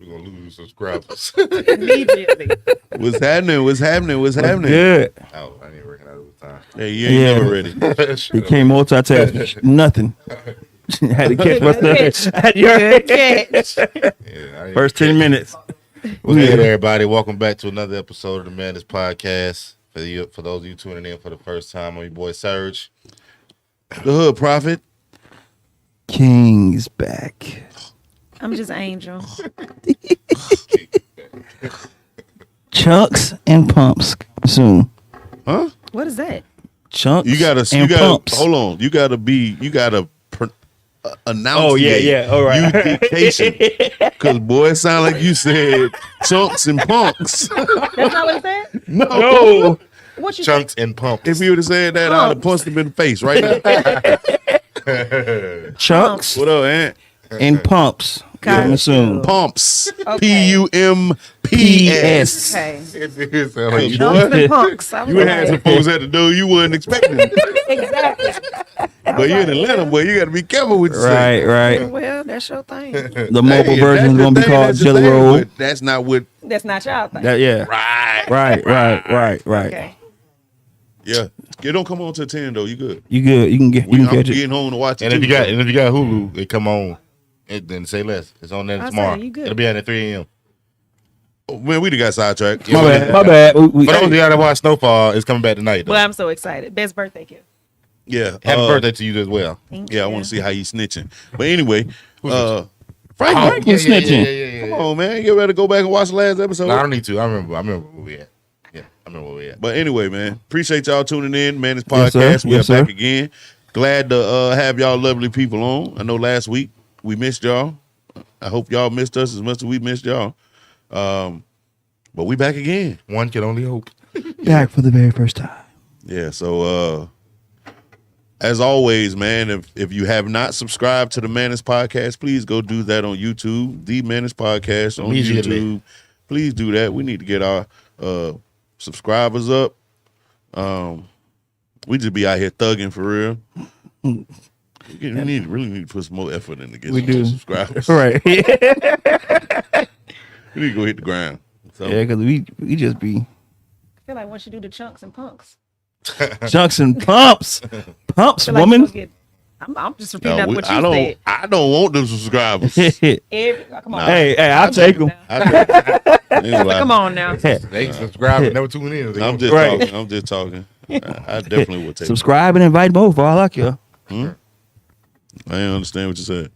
We're gonna lose subscribers. Immediately. What's happening? What's happening? What's happening? Good. Oh, I didn't recognize it was time. Hey, you ain't never ready. He can't multitask. Nothing. Had to catch myself at your Good catch. Yeah, first 10 minutes. What's good, everybody? Welcome back to another episode of the Mannish Podcast. For those of you tuning in for the first time, I'm your boy Serge. The Hood Prophet. King's back. I'm just Angel. Chunks and pumps soon. Huh? What is that? Chunks You gotta pumps. hold on. You gotta announce. Oh, yeah. All right. You dictation. Because, boy, it sound like you said chunks and punks. That's not what it said? No. What you Chunks and pumps. If you would have said that, I'd have punched him in the face right now. Chunks What up, Aunt? and pumps. Coming soon. Pumps. Okay. P-U-M-P-S. Okay. It sound like you Chunks and punks. I was You had some like, folks at the door you wasn't expecting. exactly. But you're in Atlanta, boy. You got to be careful with your Right. Well, that's your thing. The mobile version is going to be called Jelly Roll. That's not what. That's not y'all thing. Yeah. Right. Okay. Yeah. You don't come on till 10 though. You good. You good. You can I'm catch it. getting home to watch it. And if too, you got Hulu, it come on. Then say less. It's on there I tomorrow. say, you good. It'll be at 3 a.m. Oh, man, we done got sidetracked. My bad. For those of y'all that watch Snowfall, it's coming back tonight. Though. Well, I'm so excited. Best birthday gift. Yeah. Happy birthday to you as well. Thank Yeah, I you. want to see how you snitching. But anyway, Frank Yeah, was snitching. come on, man. You ready to go back and watch the last episode? No, I don't need to. I remember where we at. Yeah, I remember where we at. But anyway, man, appreciate y'all tuning in. Man, this Yes, podcast. sir. We're Yes, back sir. again. Glad to have y'all lovely people on. I know last week we missed y'all. I hope y'all missed us as much as we missed y'all. But we back again. One can only hope. Back for the very first time. Yeah, so as always, man, if you have not subscribed to the Mannish Podcast, please go do that on YouTube. The Mannish Podcast on Immediately. YouTube. Please do that. We need to get our subscribers up. We just be out here thugging for real. We really need to put some more effort in to get We some do. more subscribers. Right. We need to go hit the ground. So, Yeah, because we just be I feel like once you do the chunks and punks. chunks and pumps. Pumps, I feel like woman. you'll get- I'm just repeating no, out what you I said. don't want them subscribers. Come on. Hey, I'll take them. Come on now. They subscribe and never tune in. I'm just Right. talking. I'm just talking. I definitely would take. Subscribe and invite more for all I care. I didn't understand what you said.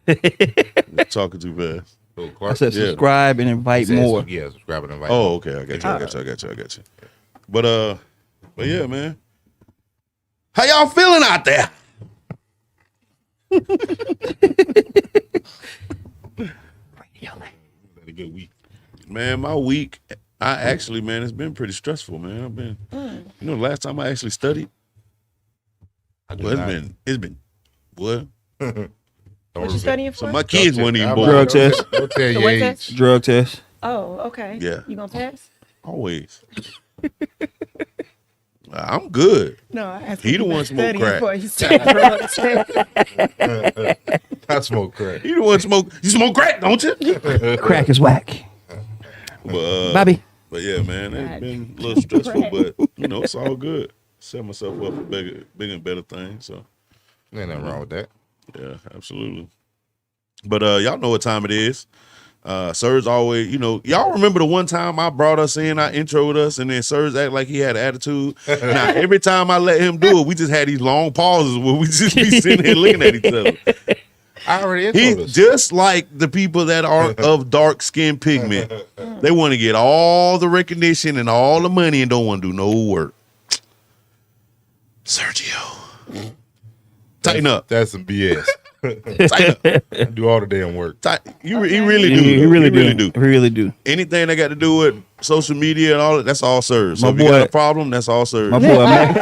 You're talking too fast. I said Yeah. subscribe and invite more. Yeah, subscribe and invite. Oh, okay. I got you. But yeah, man. How y'all feeling out there? Had a good week. Man, my week, it's been pretty stressful, man. I've been, the last time I actually studied, it's been, what? What you studying for? So my kids weren't even born. Drug test. Don't tell The your what age. test? Drug test. Oh, okay. Yeah. You gonna pass? Always. I'm good. No, I asked He you the what one you smoke studying crack. for. You said drugs. I smoke crack. You the one smoke. You smoke crack, don't you? Crack is whack. But, Bobby. But yeah, man, it's been a little stressful, but it's all good. Set myself up for bigger and better things. So Ain't nothing wrong with that. yeah, absolutely. But y'all know what time it is. Serge always, y'all remember the one time I brought us in, I introed us, and then Serge act like he had an attitude. Now every time I let him do it, we just had these long pauses where we just be sitting here looking at each other. I already He introed us. just like the people that are of dark skin pigment. They want to get all the recognition and all the money and don't want to do no work. Sergio, tighten up. That's some BS. Tighten up. Do all the damn work. He really do. He really do. He really do. Anything that got to do with social media and all that, that's all Serge. So My if you got boy- a problem, that's all Serge. My boy, man.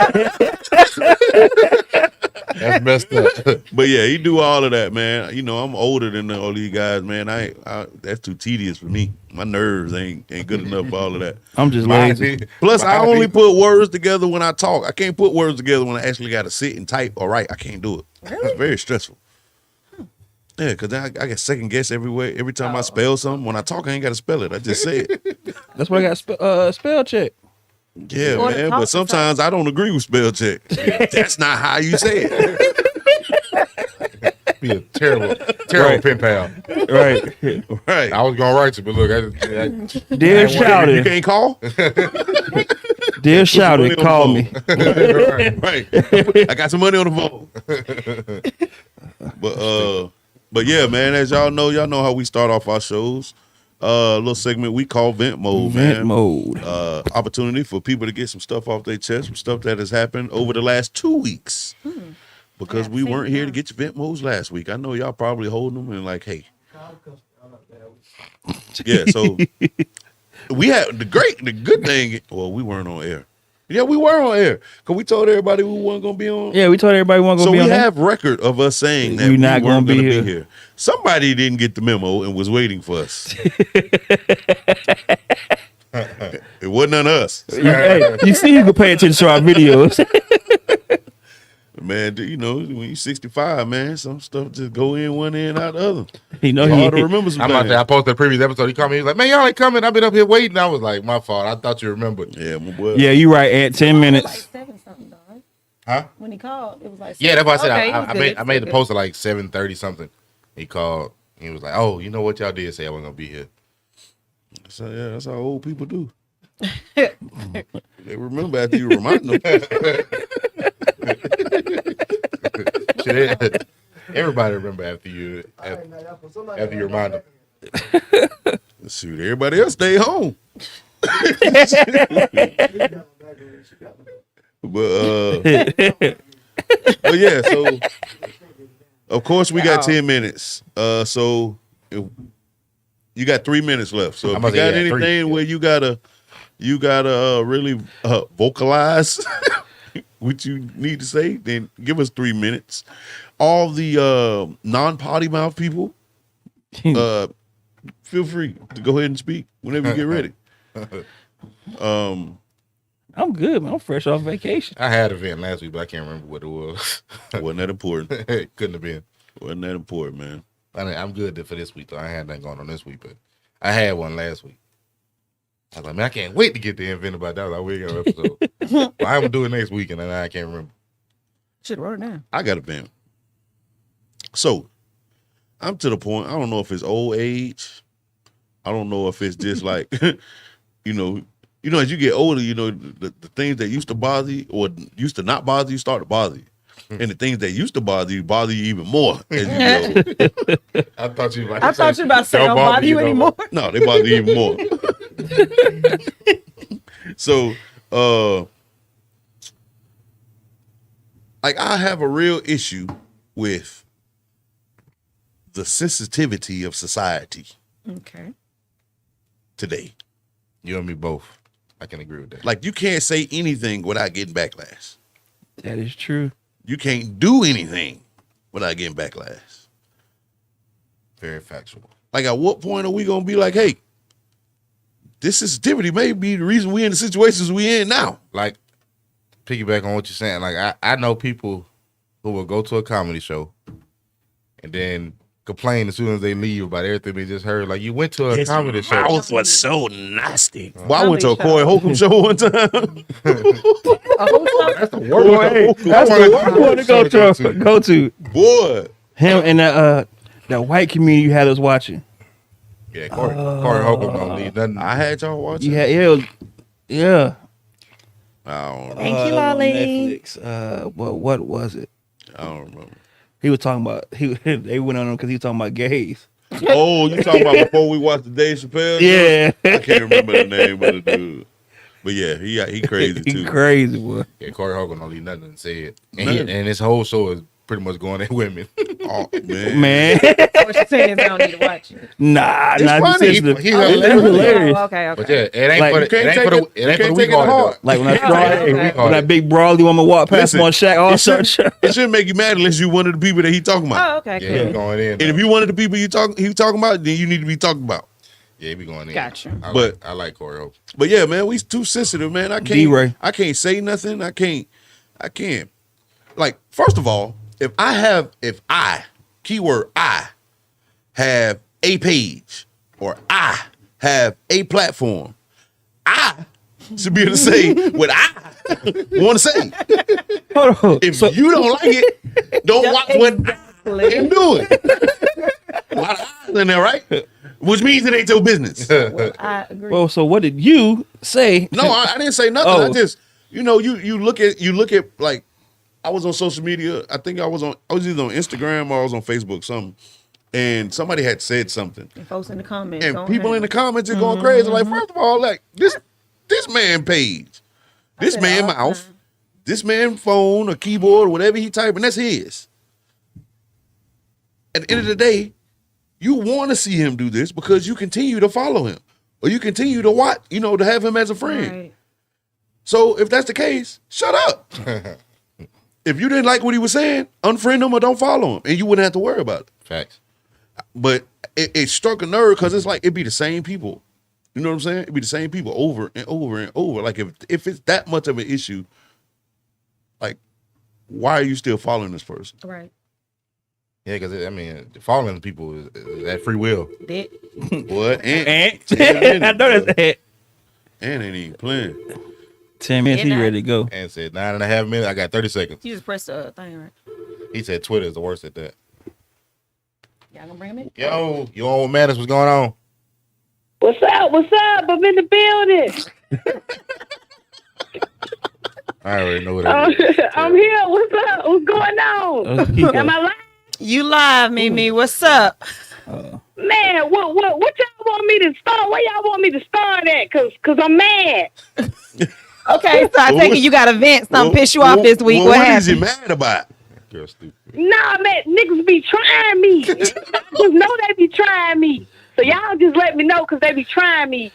That's messed up. But yeah, he do all of that, man. I'm older than all these guys, man. I that's too tedious for me. My nerves ain't good enough for all of that. I'm just lazy. Plus, I only put words together when I talk. I can't put words together when I actually got to sit and type or write. I can't do it. It's very stressful. Yeah, because I get second guess everywhere. Every time I spell something, when I talk, I ain't got to spell it. I just say it. That's why I got spell check. Yeah, Or to man. talk But to sometimes I don't agree with spell check. That's not how you say it. Be a terrible pen pal. Right. Right. I was gonna write you, but look, Dear You Shouted. can't call? Dear Shouted, call me. Right. I got some money on the phone. But yeah, man, as y'all know how we start off our shows. Little segment we call Vent Mode, man. Vent mode. Opportunity for people to get some stuff off their chest, some stuff that has happened over the last 2 weeks. Because we weren't here to get your vent modes last week. I know y'all probably holding them and like, hey. Yeah, so we had the good thing. Well, we weren't on air. Yeah, we were on air because we told everybody we weren't gonna be on. Yeah, we told everybody we weren't gonna be on. So we have record of us saying that we we not weren't gonna gonna be be here. Somebody didn't get the memo and was waiting for us. It wasn't on us. Hey, you see, you can pay attention to our videos. Man, you know, when you're 65, man, some stuff just go in one end out the other. You know, It's hard to remember some I'm out things. there. I posted the previous episode. He called me. He was like, "Man, y'all ain't coming. I've been up here waiting." I was like, "My fault. I thought you remembered." Yeah, my boy. Yeah, you right. At 10 Like minutes. 7 something, dog. Huh? When he called, it was like Yeah, that's why I said Okay, I made the post at like 7:30 something. He called. He was like, "Oh, you know what y'all did say I wasn't gonna be here." So, yeah, that's how old people do. They remember after you remind them. Shit, everybody remember after you remind them. Shoot, everybody else stay home. But yeah, so of course we got 10 minutes. So you got 3 minutes left. So if you got anything where you gotta really vocalize what you need to say, then give us 3 minutes. All the non-potty mouth people, feel free to go ahead and speak whenever you get ready. I'm good, man. I'm fresh off vacation. I had an event last week, but I can't remember what it was. Wasn't that important? It couldn't have been. Wasn't that important, man? I'm good for this week though. I had nothing going on this week, but I had one last week. I was like, man, I can't wait to get the event about that. I was like, we got an episode. But I'm gonna do it next week, and I can't remember. Should wrote it down. I got a vent. So I'm to the point. I don't know if it's old age. I don't know if it's just like, you know, as you get older, you know, the things that used to bother you or used to not bother you start to bother you. And the things that used to bother you even more as you get older. I thought you were I thought you were about to say don't bother you anymore. No, they bother you even more. So, like I have a real issue with the sensitivity of society Okay. today. You and me both. I can agree with that. Like you can't say anything without getting backlash. That is true. You can't do anything without getting backlash. Very factual. Like at what point are we gonna be like, hey, this sensitivity may be the reason we in the situations we in now? Like, piggyback on what you're saying. Like, I know people who will go to a comedy show and then complain as soon as they leave about everything they just heard. Like, you went to a comedy show. Mouth was so nasty. Well, I went to a Corey Holcomb show one time. That's the worst one. That's the worst one to go to. Boy. Him and that white community you had us watching. Yeah, Corey Holcomb don't leave nothing. I had y'all watching. Yeah. I don't remember. Thank you, Lolly. Netflix. What was it? I don't remember. He was talking about they went on him because he was talking about gays. Oh, you talking about before we watched the Dave Chappelle show? Yeah. I can't remember the name of the dude. But yeah, he crazy too. He crazy, boy. Yeah, Corey Holcomb don't leave nothing said. Nothing. And his whole show is pretty much going at women. Oh, man. Man. What you saying is I don't need to watch it. Nah, It's nah. funny. It's He's hilarious. Oh, okay. But yeah, it ain't Like, for you the it ain't for the it ain't for the weak hearted. Like when I Okay. when that big brawly woman walked past Listen, him on Shaq all shirt. It shouldn't make you mad unless you one of the people that he talking about. Oh, okay. Yeah, he be going in. And if you one of the people he talking about, then you need to be talking about. Yeah, he be going in. Gotcha. I like Corey Holcomb. But yeah, man, we too sensitive, man. D-Ray. I can't say nothing. I can't. Like, first of all, if I keyword I, have a page or I have a platform. I should be able to say what I want to say. Hold on. If you don't like it, don't watch what I'm doing. A lot of eyes in there, right? Which means it ain't your business. I agree. Well, so what did you say? No, I didn't say nothing. Oh. I just, you look at like, I was on social media. I think I was either on Instagram or I was on Facebook, something, and somebody had said something, And folks in the comments. and going people ham. in the comments are going crazy. Like, first of all, like this man page, this said man all the mouth, time. this man phone or keyboard, whatever he typing, that's his. At the end of the day, you want to see him do this because you continue to follow him or you continue to watch, to have him as a friend. Right. So if that's the case, shut up. If you didn't like what he was saying, unfriend him or don't follow him, and you wouldn't have to worry about it. Facts. But it struck a nerve because it's like it'd be the same people. You know what I'm saying? It'd be the same people over and over and over. Like if it's that much of an issue, like why are you still following this person? Right. Yeah, because following people is at free will. That, What? And I know that's it. And ain't even playing. 10 minutes, he And I- ready to go. And said 9.5 minutes. I got 30 seconds. you just press the thing, right? He said Twitter is the worst at that. Y'all gonna bring him in? Yo, you on with Mannish? What's going on? What's up? What's up? I'm in the building. I already know what that is. I'm here. What's up? What's going on? Am I live? You live, Mimi. What's up? Man, what y'all want me to start? Where y'all want me to start at? Cause I'm mad. Okay, so I take it you got a vent. Something pissed you off this week. What What is you happened? mad about? Girl, stupid. Nah, man, niggas be trying me. I just know they be trying me. So y'all just let me know because they be trying me.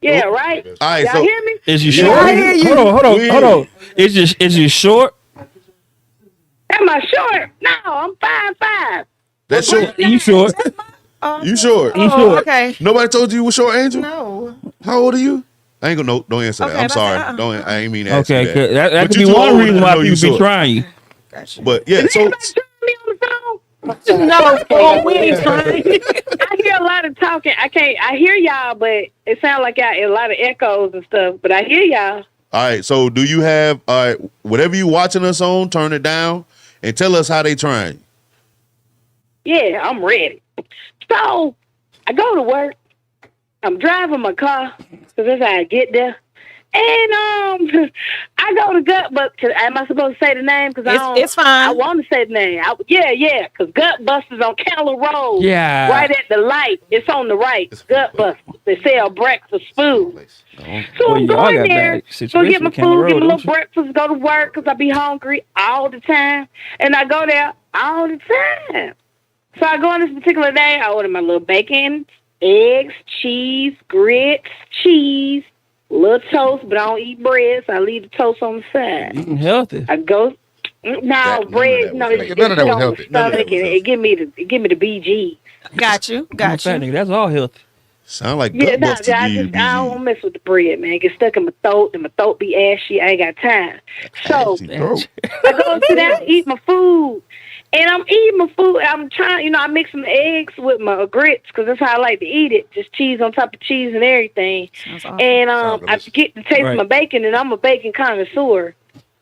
Yeah, right? All right, Y'all so hear me? Is you Yeah, short? I hear you. Hold on. Is you short? Am I short? No, I'm 5'5". that's short. You short? You short? You short? Okay. Nobody told you you were short, Angel? No. How old are you? I ain't gonna don't answer that. Okay, I'm that's sorry. fine. Don't I ain't mean to ask Okay, you that. that But could you be too one old to reason why know you people be short. trying you. Gotcha. But yeah, Is so anybody trying me on the phone? No, boy, we ain't trying. I hear a lot of talking. I hear y'all, but it sounds like y'all a lot of echoes and stuff. But I hear y'all. all right, so do you have whatever you watching us on, turn it down and tell us how they trying you. Yeah, I'm ready. So I go to work. I'm driving my car because that's how I get there. And I go to Gut Bust. Am I supposed to say the name? Because It's fine. I want to say the name. Yeah. Because Gut Busters on Keller Road. Yeah. Right at the light. It's on the right. Gut Busters. They sell breakfast food. So Well, I'm y'all going got there, bad go situation get my with Keller food, Road, get my don't little you? breakfast, go to work because I be hungry all the time. And I go there all the time. So I go on this particular day, I order my little bacon, eggs, cheese, grits, cheese, little toast, but I don't eat bread, so I leave the toast on the side. Eating healthy. I go, none of bread, that no, was it's healthy. None of that was on healthy. the None of that stomach, was and healthy. it give me the BG. Got you. I'm a Got fat you. nigga. That's all healthy. Sound like Yeah, Gut Busters I give you don't BG. mess with the bread, man. Get stuck in my throat, and my throat be ashy. I ain't got time. So Ashy throat. I go sit down, eat my food, and I'm eating my food. I'm trying, I mix some eggs with my grits because that's how I like to eat it. Just cheese on top of cheese and everything. Sounds awesome. And Sounds I delicious. get to taste Right. my bacon, and I'm a bacon connoisseur.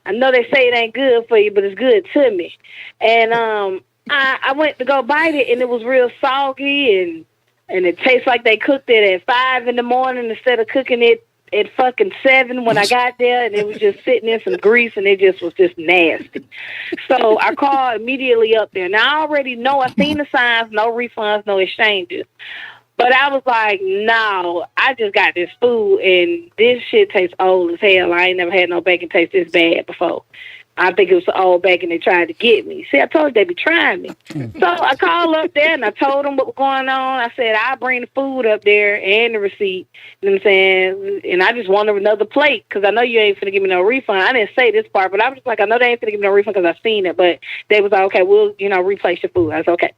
I know they say it ain't good for you, but it's good to me. And I went to go bite it, and it was real soggy, and it tastes like they cooked it at 5 in the morning instead of cooking it at fucking 7 when I got there, and it was just sitting in some grease, and it just was just nasty. So I called immediately up there. Now I already know, I seen the signs, no refunds, no exchanges. But I was like, no, I just got this food, and this shit tastes old as hell. I ain't never had no bacon taste this bad before. I think it was the old bacon they tried to get me. See, I told you they be trying me. So I called up there, and I told them what was going on. I said, I'll bring the food up there and the receipt. You know what I'm saying? And I just wanted another plate because I know you ain't finna give me no refund. I didn't say this part, but I was just like, I know they ain't finna give me no refund because I seen it. But they was like, okay, we'll, replace your food. I was okay.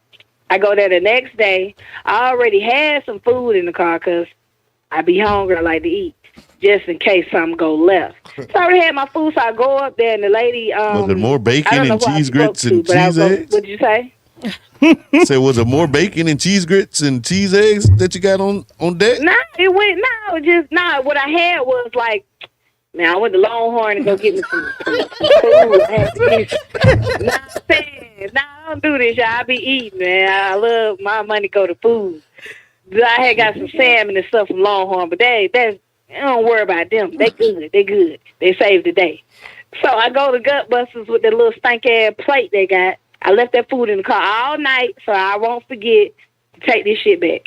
I go there the next day. I already had some food in the car because I be hungry. I like to eat just in case something go left. So I already had my food, so I go up there and the lady... Was it more I bacon don't know and who I cheese spoke grits to, and but I cheese go, eggs? what'd you say? Said, was it more bacon and cheese grits and cheese eggs that you got on deck? Nah, it went, no, just, nah, what I had was like, now I went to Longhorn to go get me some food. I had to get, nah, I'm saying, nah, I don't do this, y'all. I be eating, man. I love my money go to food. I had got some salmon and stuff from Longhorn, but don't worry about them. They good. They good. They saved the day. So I go to Gutbusters with the little stank ass plate they got. I left that food in the car all night, so I won't forget to take this shit back.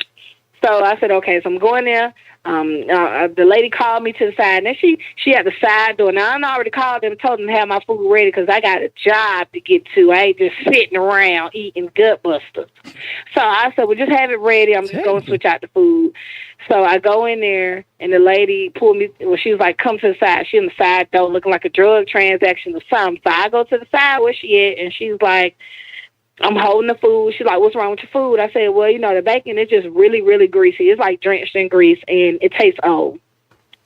So I said, okay, so I'm going there. The lady called me to the side, and she at the side door. Now I already called them and told them to have my food ready because I got a job to get to. I ain't just sitting around eating Gutbusters. So I said, well, just have it ready. I'm just going to switch out the food. So I go in there, and the lady pulled me. Well, she was like, come to the side. She on the side door looking like a drug transaction or something. So I go to the side where she at, and she's like, I'm holding the food. She's like, what's wrong with your food? I said, well, the bacon is just really, really greasy. It's like drenched in grease, and it tastes old.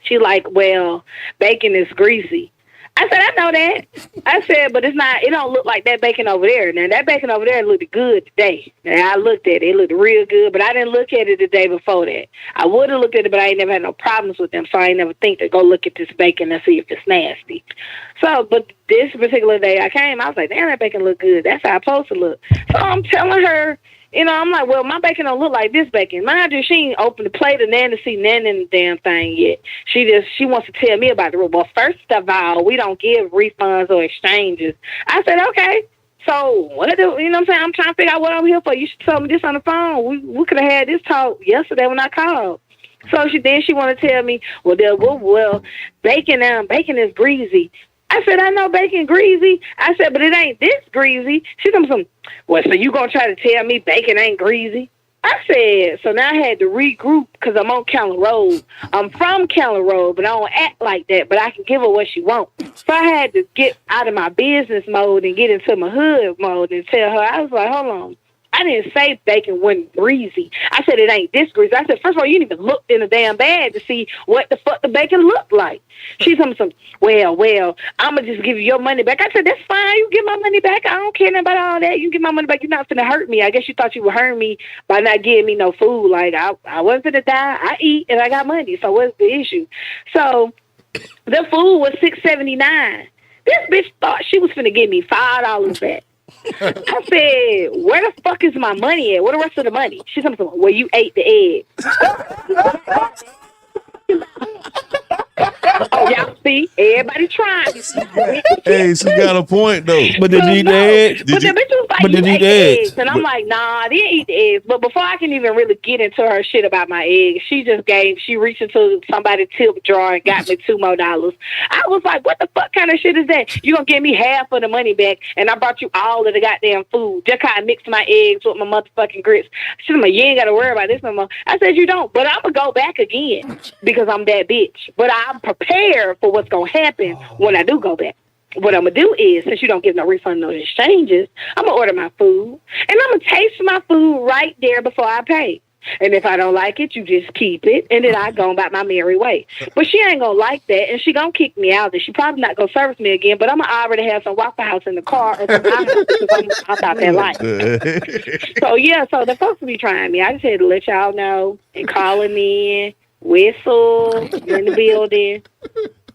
She's like, well, bacon is greasy. I said, I know that. I said, but it don't look like that bacon over there. Now, that bacon over there looked good today. Now, I looked at it. It looked real good, but I didn't look at it the day before that. I would have looked at it, but I ain't never had no problems with them, so I ain't never think to go look at this bacon and see if it's nasty. So, but this particular day I came, I was like, damn, that bacon look good. That's how it's supposed to look. So I'm telling her, I'm like, well, my bacon don't look like this bacon. Mind you, she ain't opened the plate of nothing to see nothing in the damn thing yet. She wants to tell me about the rule. Well, first of all, we don't give refunds or exchanges. I said, okay. So what do you know what I'm saying? I'm trying to figure out what I'm here for. You should tell me this on the phone. We could have had this talk yesterday when I called. So she want to tell me, well, bacon is greasy. I said, I know bacon greasy. I said, but it ain't this greasy. She comes from, well, so you going to try to tell me bacon ain't greasy? I said, so now I had to regroup because I'm on Keller Road. I'm from Keller Road, but I don't act like that, but I can give her what she wants. So I had to get out of my business mode and get into my hood mode and tell her, I was like, hold on. I didn't say bacon wasn't greasy. I said it ain't this greasy. I said, first of all, you didn't even look in the damn bag to see what the fuck the bacon looked like. She's some, well, I'm going to just give you your money back. I said, that's fine. You get my money back. I don't care nothing about all that. You get my money back. You're not finna hurt me. I guess you thought you would hurt me by not giving me no food. Like, I wasn't finna die. I eat and I got money. So what's the issue? So the food was $6.79. This bitch thought she was finna give me $5 back. I said, where the fuck is my money at? Where the rest of the money? She comes to, well, you ate the egg. Oh, y'all see? Everybody trying. Hey, she got a point, though. But did you eat the eggs? But the bitch was like, you ate the eggs. And I'm like, nah, I didn't eat the eggs. But before I can even really get into her shit about my eggs, she reached into somebody's tip drawer and got me $2 more. I was like, what the fuck kind of shit is that? You gonna give me half of the money back and I brought you all of the goddamn food. Just kind of mixed my eggs with my motherfucking grits. She's like, you ain't gotta worry about this no more. I said, you don't. But I'm gonna go back again because I'm that bitch. But I'm prepared for what's gonna happen when I do go back. What I'm gonna do is, since you don't give no refund, no exchanges, I'm gonna order my food and I'm gonna taste my food right there before I pay. And if I don't like it, you just keep it, and then I go about my merry way. But she ain't gonna like that, and she gonna kick me out. And she probably not gonna service me again. But I'm gonna already have some Waffle House in the car, or some because I'm about that life. So yeah, so the folks will be trying me. I just had to let y'all know and calling in, whistle in the building.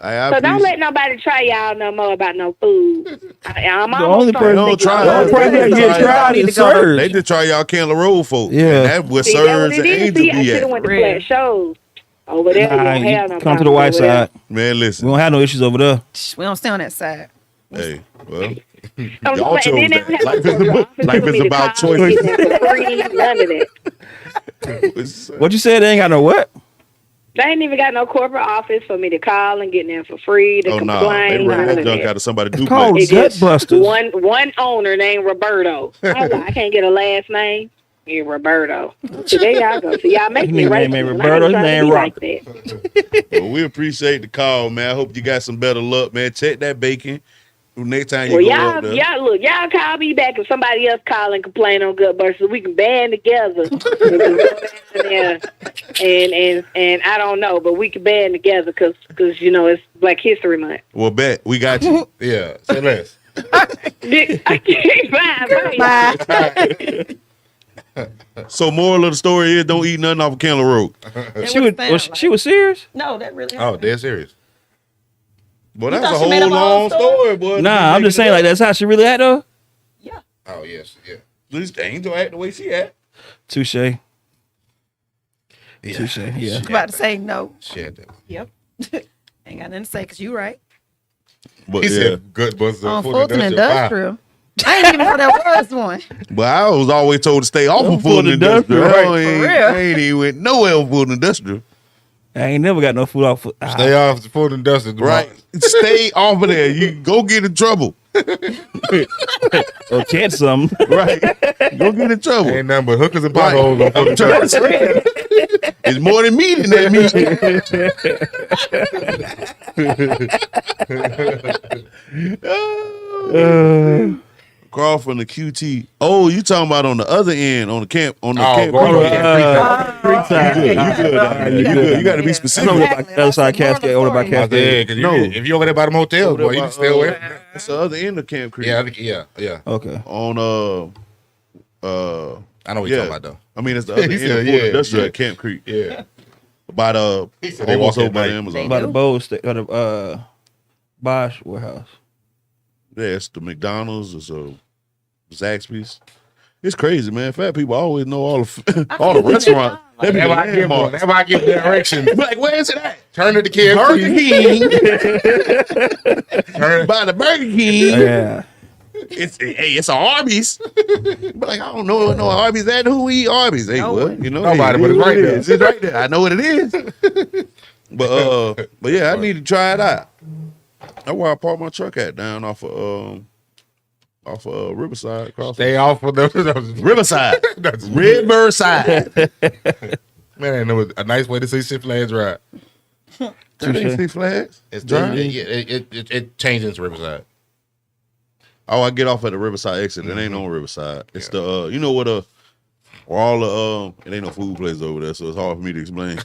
So don't let nobody try y'all no more about no food. I'm The only person don't try. that get tried is Surge. They just try y'all Keller Road folk. Yeah. And that was Surge and Angel I should be have at. went to flat shows. Over there, Nah, you don't have no you come to the white side. Man, We listen. don't have no issues over there. We don't stay on that side. Hey, well, Y'all y'all chose that. Life is about choices. None of that. What you said? They ain't got no what? They ain't even got no corporate office for me to call and get in for free to Oh no, complain. they ran none that of junk that. out of somebody It's called duplex. Gutbusters. One owner named Roberto. I was like, I can't get a last name. Yeah, Roberto. So there y'all go. So y'all make me His right. name ain't Roberto. His name Rock. Well, we appreciate the call, man. I hope you got some better luck, man. Check that bacon. Next time you Well, go up there. y'all call me back if somebody else call and complain on Gutbusters. We can band together. and I don't know, but we can band together because it's Black History Month. Well, bet we got you. Yeah, say less. I can't find mine. So moral of the story is don't eat nothing off of Candler Road. She was serious? No, that really Oh, happened. dead serious. Boy, You that's a thought she made whole up her own long story? story, boy. Nah, I'm just saying like that's how she really act though. Yeah. Oh yes, yeah. This angel act the way she act. Touche. Yeah. Touche. Yeah. About to say no. Shit. That. Yep. Ain't got nothing to say because you right. But He yeah, said good bus On Fulton Fulton Industrial. Industrial. I didn't even know there was one. but I was always told to stay off of Fulton Industrial. Right. I ain't, For real. I ain't even went nowhere on Fulton Industrial. I ain't never got no food off. Stay off the Fulton Industrial. Right. Stay off of there. You go get in trouble. Or catch something. Right. Go get in trouble. Ain't nothing but hookers and Right. potholes on Fulton I'm trying to Industrial. say, it's more than meat in that meat. Crawl from the QT. Oh, you talking about on the other end, on the camp, on the camp. going You on Camp good. You good. You got to be specific. Exactly. Other side That's the Cascade, over by moral of the story. Yeah, Cascade. because if you over there by the motel, boy, you can stay away. It's the other end of Camp Creek. Yeah. Okay. On I know what you're talking about though. I mean, it's the other He end said, of Fulton yeah, Industrial yeah. at Camp Creek. Yeah. By the He said they almost walk over at by the night. Amazon. By the Bowls, the Bosch warehouse. Yeah, it's the McDonald's. It's Zaxby's. It's crazy, man. Fat people always know all the restaurants. They be Whenever I give directions, like, where is it at? turn to the kid. Burger King. Turn By the Burger King. Yeah. It's a Arby's. But like, I don't know no Arby's at. Who eat Arby's? Hey, No well, one. you know, Nobody, but it's right there. It's right there. I know what it is. But yeah, I need to try it out. That's where I parked my truck at down off of Riverside. Across Stay off of those. Riverside. That's Riverside. Man, I know a nice way to say Six Flags Ride. That ain't Six Flags. It's Drive? it changed into Riverside. Oh, I get off at the Riverside exit. It ain't on Riverside. It's the you know what where all the it ain't no food place over there, so it's hard for me to explain.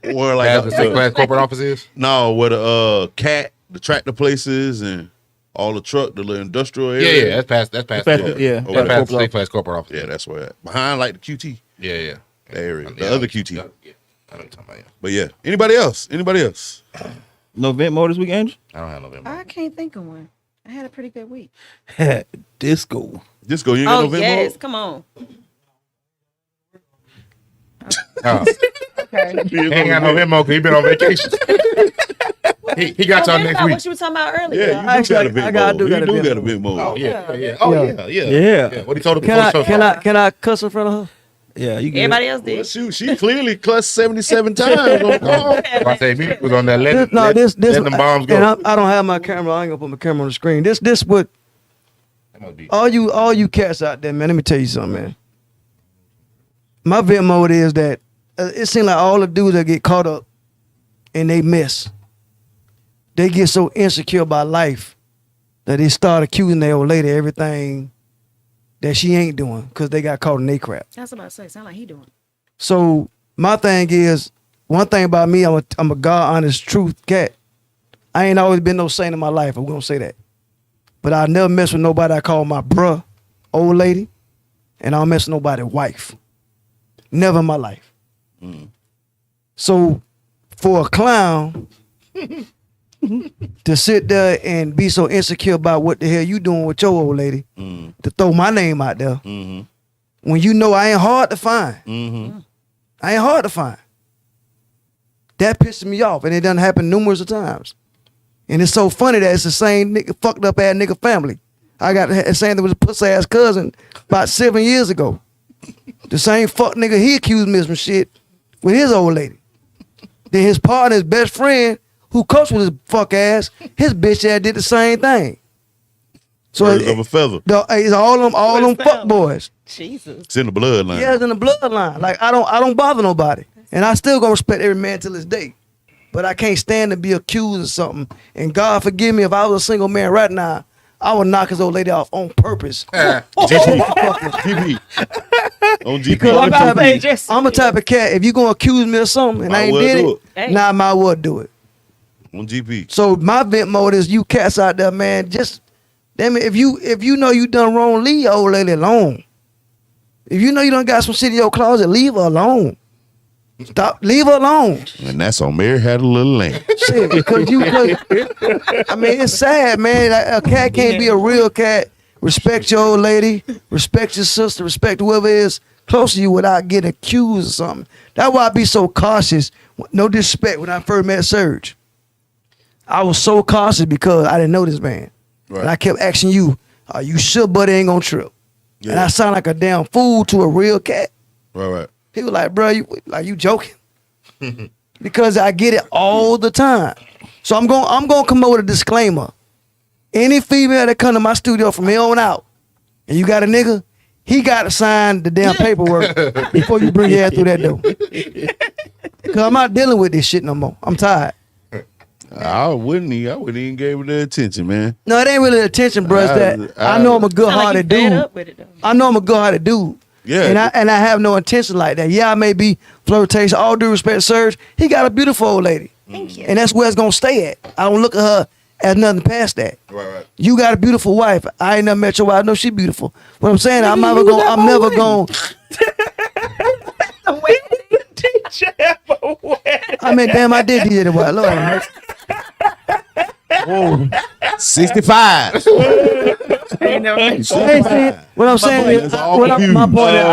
Where like As the Six Flags corporate office is. no, where the cat, the tractor places, and all the truck, the little industrial area. Yeah, that's past. Yeah. That's Okay. past the Six Flags corporate office. Yeah, that's where behind like the QT Yeah. that area, the Yeah, other QT. Yeah, I know what you're talking about. Yeah. But yeah, anybody else? No vent mode this week, Angel? I don't have no November. I can't think of one. I had a pretty good week. Disco. Disco, you ain't got Oh, no Venmo? yes. Come on. Oh, Okay. he ain't got no Venmo because he been on vacation. he got y'all next week. What you were talking about earlier. Yeah, you Actually, do got a I got- Venmo. do got You a do got a Venmo. Venmo. Oh yeah. Yeah. Yeah. What he told him before the show started. Can I cuss in front of her? Yeah, you good. Everybody else Well, did. shoot, she clearly clutched 77 times on call. I say me was on that This, let them bombs go. And I don't have my camera. I ain't gonna put my camera on the screen. This what That must be- all you cats out there, man. Let me tell you something, man. My vent mode is that it seems like all the dudes that get caught up and they miss. They get so insecure about life that they start accusing their old lady of everything that she ain't doing because they got caught in their crap. That's what I was about to say. Sound like he doing. So my thing is, one thing about me, I'm a God honest truth cat. I ain't always been no saint in my life. I'm gonna say that. But I never mess with nobody I call my bruh, old lady, and I don't mess with nobody's wife. Never in my life. So for a clown to sit there and be so insecure about what the hell you doing with your old lady, to throw my name out there, when you know I ain't hard to find. I ain't hard to find. That pisses me off, and it done happened numerous of times. And it's so funny that it's the same nigga, fucked up ass nigga family. I got the same thing with a pussy ass cousin about 7 years ago. The same fuck nigga, he accused me of some shit with his old lady. Then his partner, his best friend, who coached with his fuck ass, his bitch ass did the same thing. So Birds of a feather. it's all them fuck boys. Jesus. It's in the bloodline. Yeah, it's in the bloodline. Like I don't bother nobody, and I still gonna respect every man till this day. But I can't stand to be accused of something. And God forgive me if I was a single man right now, I would knock his old lady off on purpose. GP. On GP. I'm a type of cat. If you gonna accuse me of something and I ain't Might well did do it, nah, I might well do it. On GP. So my vent mode is you cats out there, man. Just damn it, if you know you done wrong, leave your old lady alone. If you know you done got some shit in your closet, leave her alone. Leave her alone. And that's on Mary Had a Little Lamb. Shit, because I mean, it's sad, man. A cat can't be a real cat. Respect your old lady. Respect your sister. Respect whoever is close to you without getting accused or something. That's why I be so cautious. No disrespect when I first met Serge. I was so cautious because I didn't know this man. Right. And I kept asking you, are you sure buddy ain't gonna trip? Yeah. And I sound like a damn fool to a real cat. Right. He was like, bro, you joking? Because I get it all the time. So I'm gonna come up with a disclaimer. Any female that come to my studio from here on out, and you got a nigga, he got to sign the damn paperwork before you bring your ass through that door. Cause I'm not dealing with this shit no more. I'm tired. I wouldn't even give it the attention, man. No, it ain't really attention, bro. It's that I know I'm a good-hearted dude. I know I'm a good-hearted dude. Yeah. And I have no intention like that. Yeah, I may be flirtatious. All due respect, Serge. He got a beautiful old lady. Thank you. And that's where it's gonna stay at. I don't look at her as nothing past that. Right. You got a beautiful wife. I ain't never met your wife. I know she beautiful. What I'm saying, I'm never gonna I mean, damn, I did DJ the wife. Lord have mercy. 65. What I'm saying is, my point is,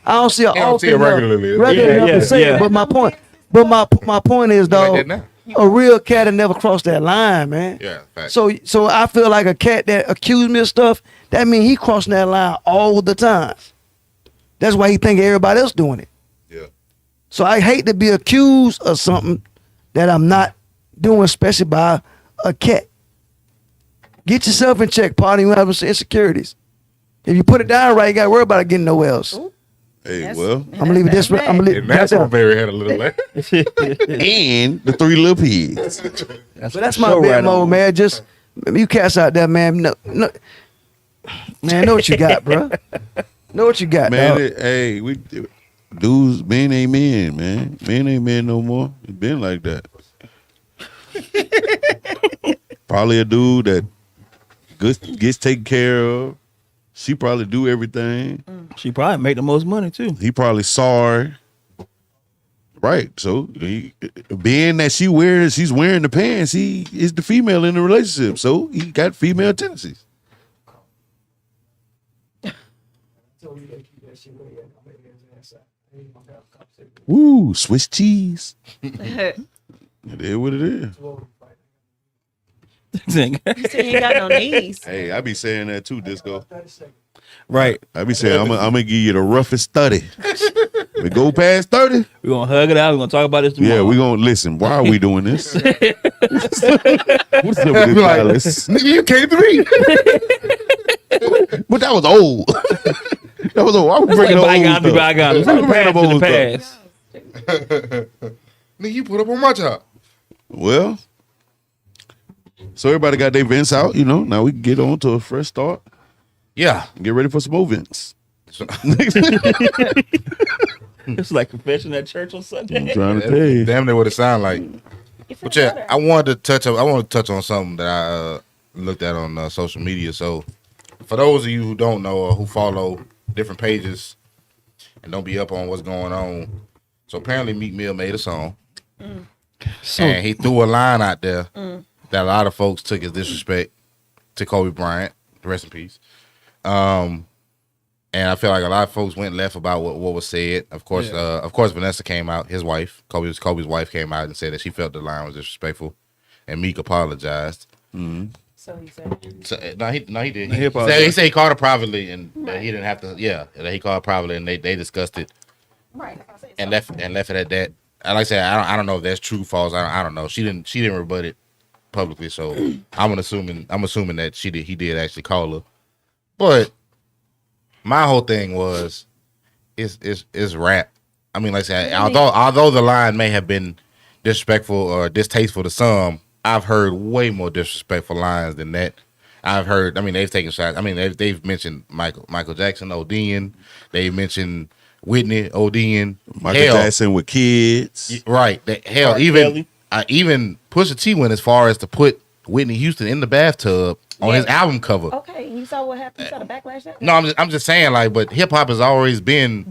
I don't see it regularly enough to say it. But my point is, though, a real cat that never crossed that line, man. Yeah, fact. So I feel like a cat that accused me of stuff, that means he crossing that line all the time. That's why he think everybody else doing it. Yeah. So I hate to be accused of something that I'm not doing, especially by a cat. Get yourself in check, partner. You have some insecurities. If you put it down right, you got to worry about it getting nowhere else. Hey, well. I'm gonna leave it this way. I'm gonna leave and that's why Barry had a little laugh. And the 3 little pigs. But that's my bad mode, man. Just you cats out there, man. No, man, know what you got, bro. Know what you got, Man, dog. we dudes, men ain't men, man. Men ain't men no more. It's been like that. Probably a dude that gets taken care of. She probably do everything. She probably make the most money too. He probably sorry. Right. So being that she's wearing the pants, he is the female in the relationship. So he got female tendencies. Woo, Swiss cheese. It is what it is. You said you ain't got no knees. Hey, I be saying that too, Disco. Right. I be saying I'm gonna give you the roughest study. We go past 30. We're gonna hug it out. We're gonna talk about this tomorrow. Yeah, we gonna listen. Why are we doing this? What's up with this, Dallas? Nigga, you came through. But that was old. That was old. Why we bringing up old bygones be stuff? bygones. Why we bringing up old stuff? Past. Nigga, you put up on my job. Well, so everybody got their vents out, you know. Now we can get on to a fresh start. Yeah. Get ready for some more vents. It's like confession at church on Sunday. I'm trying to tell you. Damn near what it sound like. But yeah, I wanted to touch on something that I looked at on social media. So for those of you who don't know or who follow different pages and don't be up on what's going on, so apparently Meek Mill made a song, and he threw a line out there that a lot of folks took as disrespect to Kobe Bryant. Rest in peace. And I feel like a lot of folks went left about what was said. Of course, Vanessa came out. His wife, Kobe's wife, came out and said that she felt the line was disrespectful, and Meek apologized. Mm-hmm. So he said. So, no, he did. He He said he called her privately, and that he didn't have to. Yeah, that he called her privately, and they discussed it, Right. and left it at that. And like I said, I don't know if that's true, false. I don't know. She didn't rebut it publicly, so I'm assuming that he did actually call her, but. My whole thing was, it's rap. I mean, like I said, although the line may have been disrespectful or distasteful to some, I've heard way more disrespectful lines than that. I've heard. I mean, they've taken shots. I mean, they've mentioned Michael Jackson ODing. They've mentioned Whitney ODing. Michael Jackson with kids. Right. Hell, even even Pusha T went as far as to put Whitney Houston in the bathtub on his album cover. Okay, you saw what happened. You saw the backlash. No, I'm just saying, like, but hip hop has always been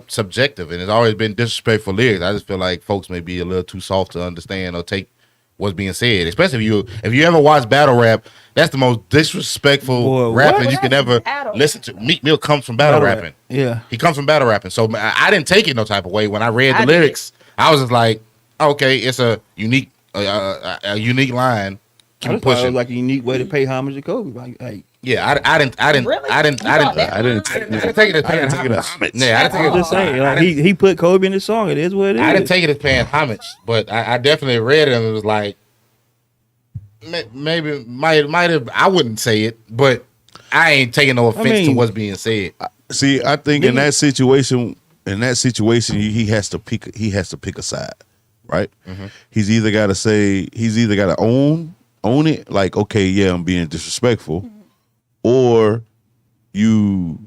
subjective, and it's always been disrespectful lyrics. I just feel like folks may be a little too soft to understand or take what's being said, especially if you ever watch battle rap. That's the most disrespectful rapping you can ever listen to. Meek Mill comes from battle rapping. Yeah, he comes from battle rapping. So I didn't take it no type of way when I read the lyrics. I was just like, okay, it's a unique line. Keep pushing. It was like a unique way to pay homage to Kobe. Like yeah, I didn't take it as paying homage. Yeah, I didn't take it. Just saying, like he put Kobe in the song. It is what it is. I didn't take it as paying homage, but I definitely read it and it was like, maybe might have. I wouldn't say it, but I ain't taking no offense to what's being said. See, I think in that situation, he has to pick a side, right? Mm-hmm. He's either got to own it, like, okay, yeah, I'm being disrespectful, or you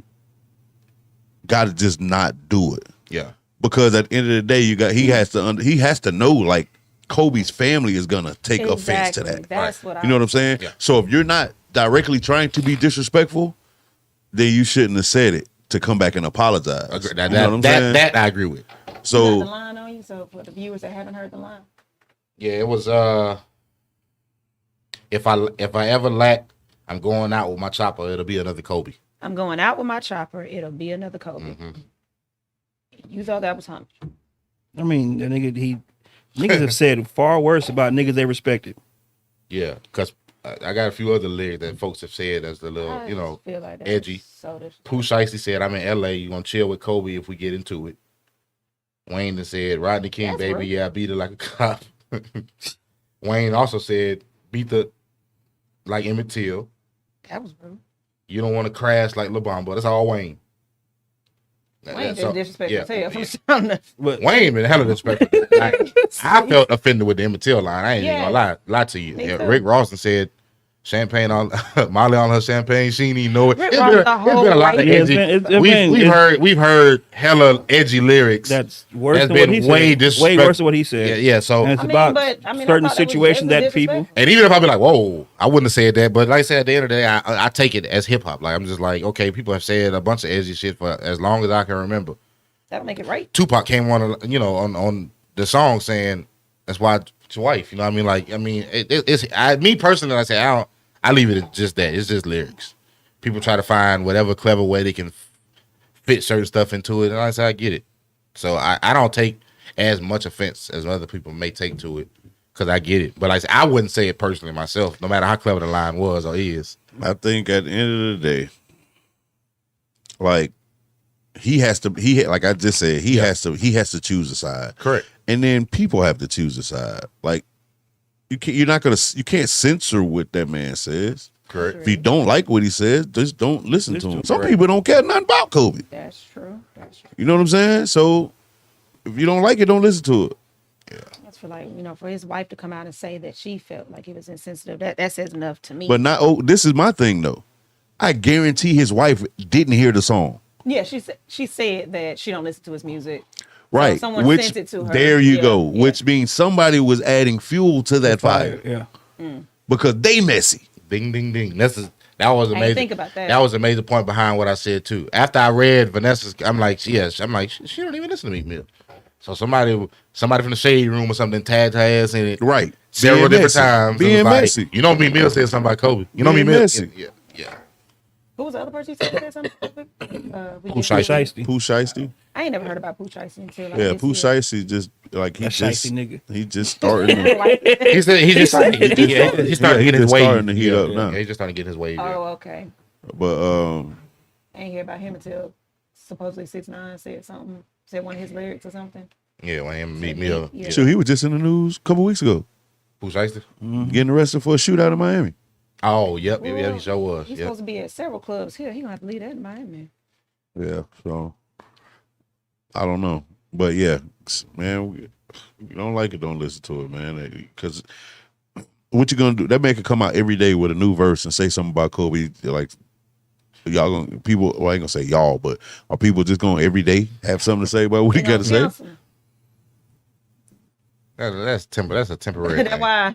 got to just not do it. Yeah, because at the end of the day, he has to know, like, Kobe's family is gonna take offense to that. That's what you know what I'm saying? Yeah. So if you're not directly trying to be disrespectful, then you shouldn't have said it to come back and apologize. That I agree with. So you got the line on you. So for the viewers that haven't heard the line, yeah, it was if I ever lack, I'm going out with my chopper. It'll be another Kobe. I'm going out with my chopper. It'll be another Kobe. Mm-hmm. You thought that was homage. I mean, the nigga niggas have said far worse about niggas they respected. Yeah, because I got a few other lyrics that folks have said as a little, like edgy. Pooh Shiesty said, I'm in LA, you gonna chill with Kobe if we get into it. Wayne said, Rodney King, that's baby, rude. Yeah, I beat her like a cop. Wayne also said, beat the like Emmett Till. That was rude. You don't want to crash like LeBron, but that's all Wayne. Wayne been disrespectful as hell. Wayne been hella disrespectful. Like, I felt offended with the Emmett Till line. I ain't even gonna lie to you. Yeah, Rick Rawson said champagne on Molly on her champagne. She didn't even know it. It's been a lot of edgy. We've heard hella edgy lyrics. That's worse than what he said. Way worse than what he said. Yeah. So it's about certain situations that people. And even if I be like, whoa, I wouldn't have said that. But like I said, at the end of the day, I take it as hip hop. Like I'm just like, okay, people have said a bunch of edgy shit for as long as I can remember. That'll make it right. Tupac came on, on the song saying that's why it's your wife. You know what I mean? Like, it's me personally. I say I leave it at just that. It's just lyrics. People try to find whatever clever way they can fit certain stuff into it, and I say I get it. So I don't take as much offense as other people may take to it because I get it. But like I said, I wouldn't say it personally myself, no matter how clever the line was or is. I think at the end of the day, like like I just said, he has to choose a side. Correct. And then people have to choose a side. Like you can't censor what that man says. Correct. If you don't like what he says, just don't listen to him. Some people don't care nothing about Kobe. That's true. You know what I'm saying? So if you don't like it, don't listen to it. Yeah. That's for for his wife to come out and say that she felt like it was insensitive. That says enough to me. But this is my thing though. I guarantee his wife didn't hear the song. Yeah, she said that she don't listen to his music. Right. So someone sent it to her. There you go. Yeah. Which means somebody was adding fuel to that fire. Yeah. Because they messy. Ding, ding, ding. That was amazing. I didn't think about that. That was a major point behind what I said too. After I read Vanessa's, I'm like, she don't even listen to Meek Mill. So somebody from the shade room or something tagged her ass in it. Right. Several different times. Being messy. You know Meek Mill said something about Kobe. You know Meek Mill. Yeah. Who was the other person you said something? Pooh Shiesty. I ain't never heard about Pooh Shiesty until Pooh Shiesty just like he just started. He's starting to get his wave. Starting to heat up now. Yeah, he's just starting to get his wave. Oh, okay. But I ain't hear about him until supposedly 6ix9ine said one of his lyrics or something. Yeah, when him Meek Mill. Yeah. Sure, he was just in the news a couple weeks ago. Pooh Shiesty? Getting arrested for a shootout in Miami. Oh, yep, he sure was. He's supposed to be at several clubs here. He gonna have to leave that in Miami. Yeah, so I don't know, but yeah, man, you don't like it, don't listen to it, man. Because what you gonna do? That man could come out every day with a new verse and say something about Kobe. Like y'all gonna people? Well, I ain't gonna say y'all, but are people just gonna every day have something to say about what he got to say? That's a temporary. That's thing. why.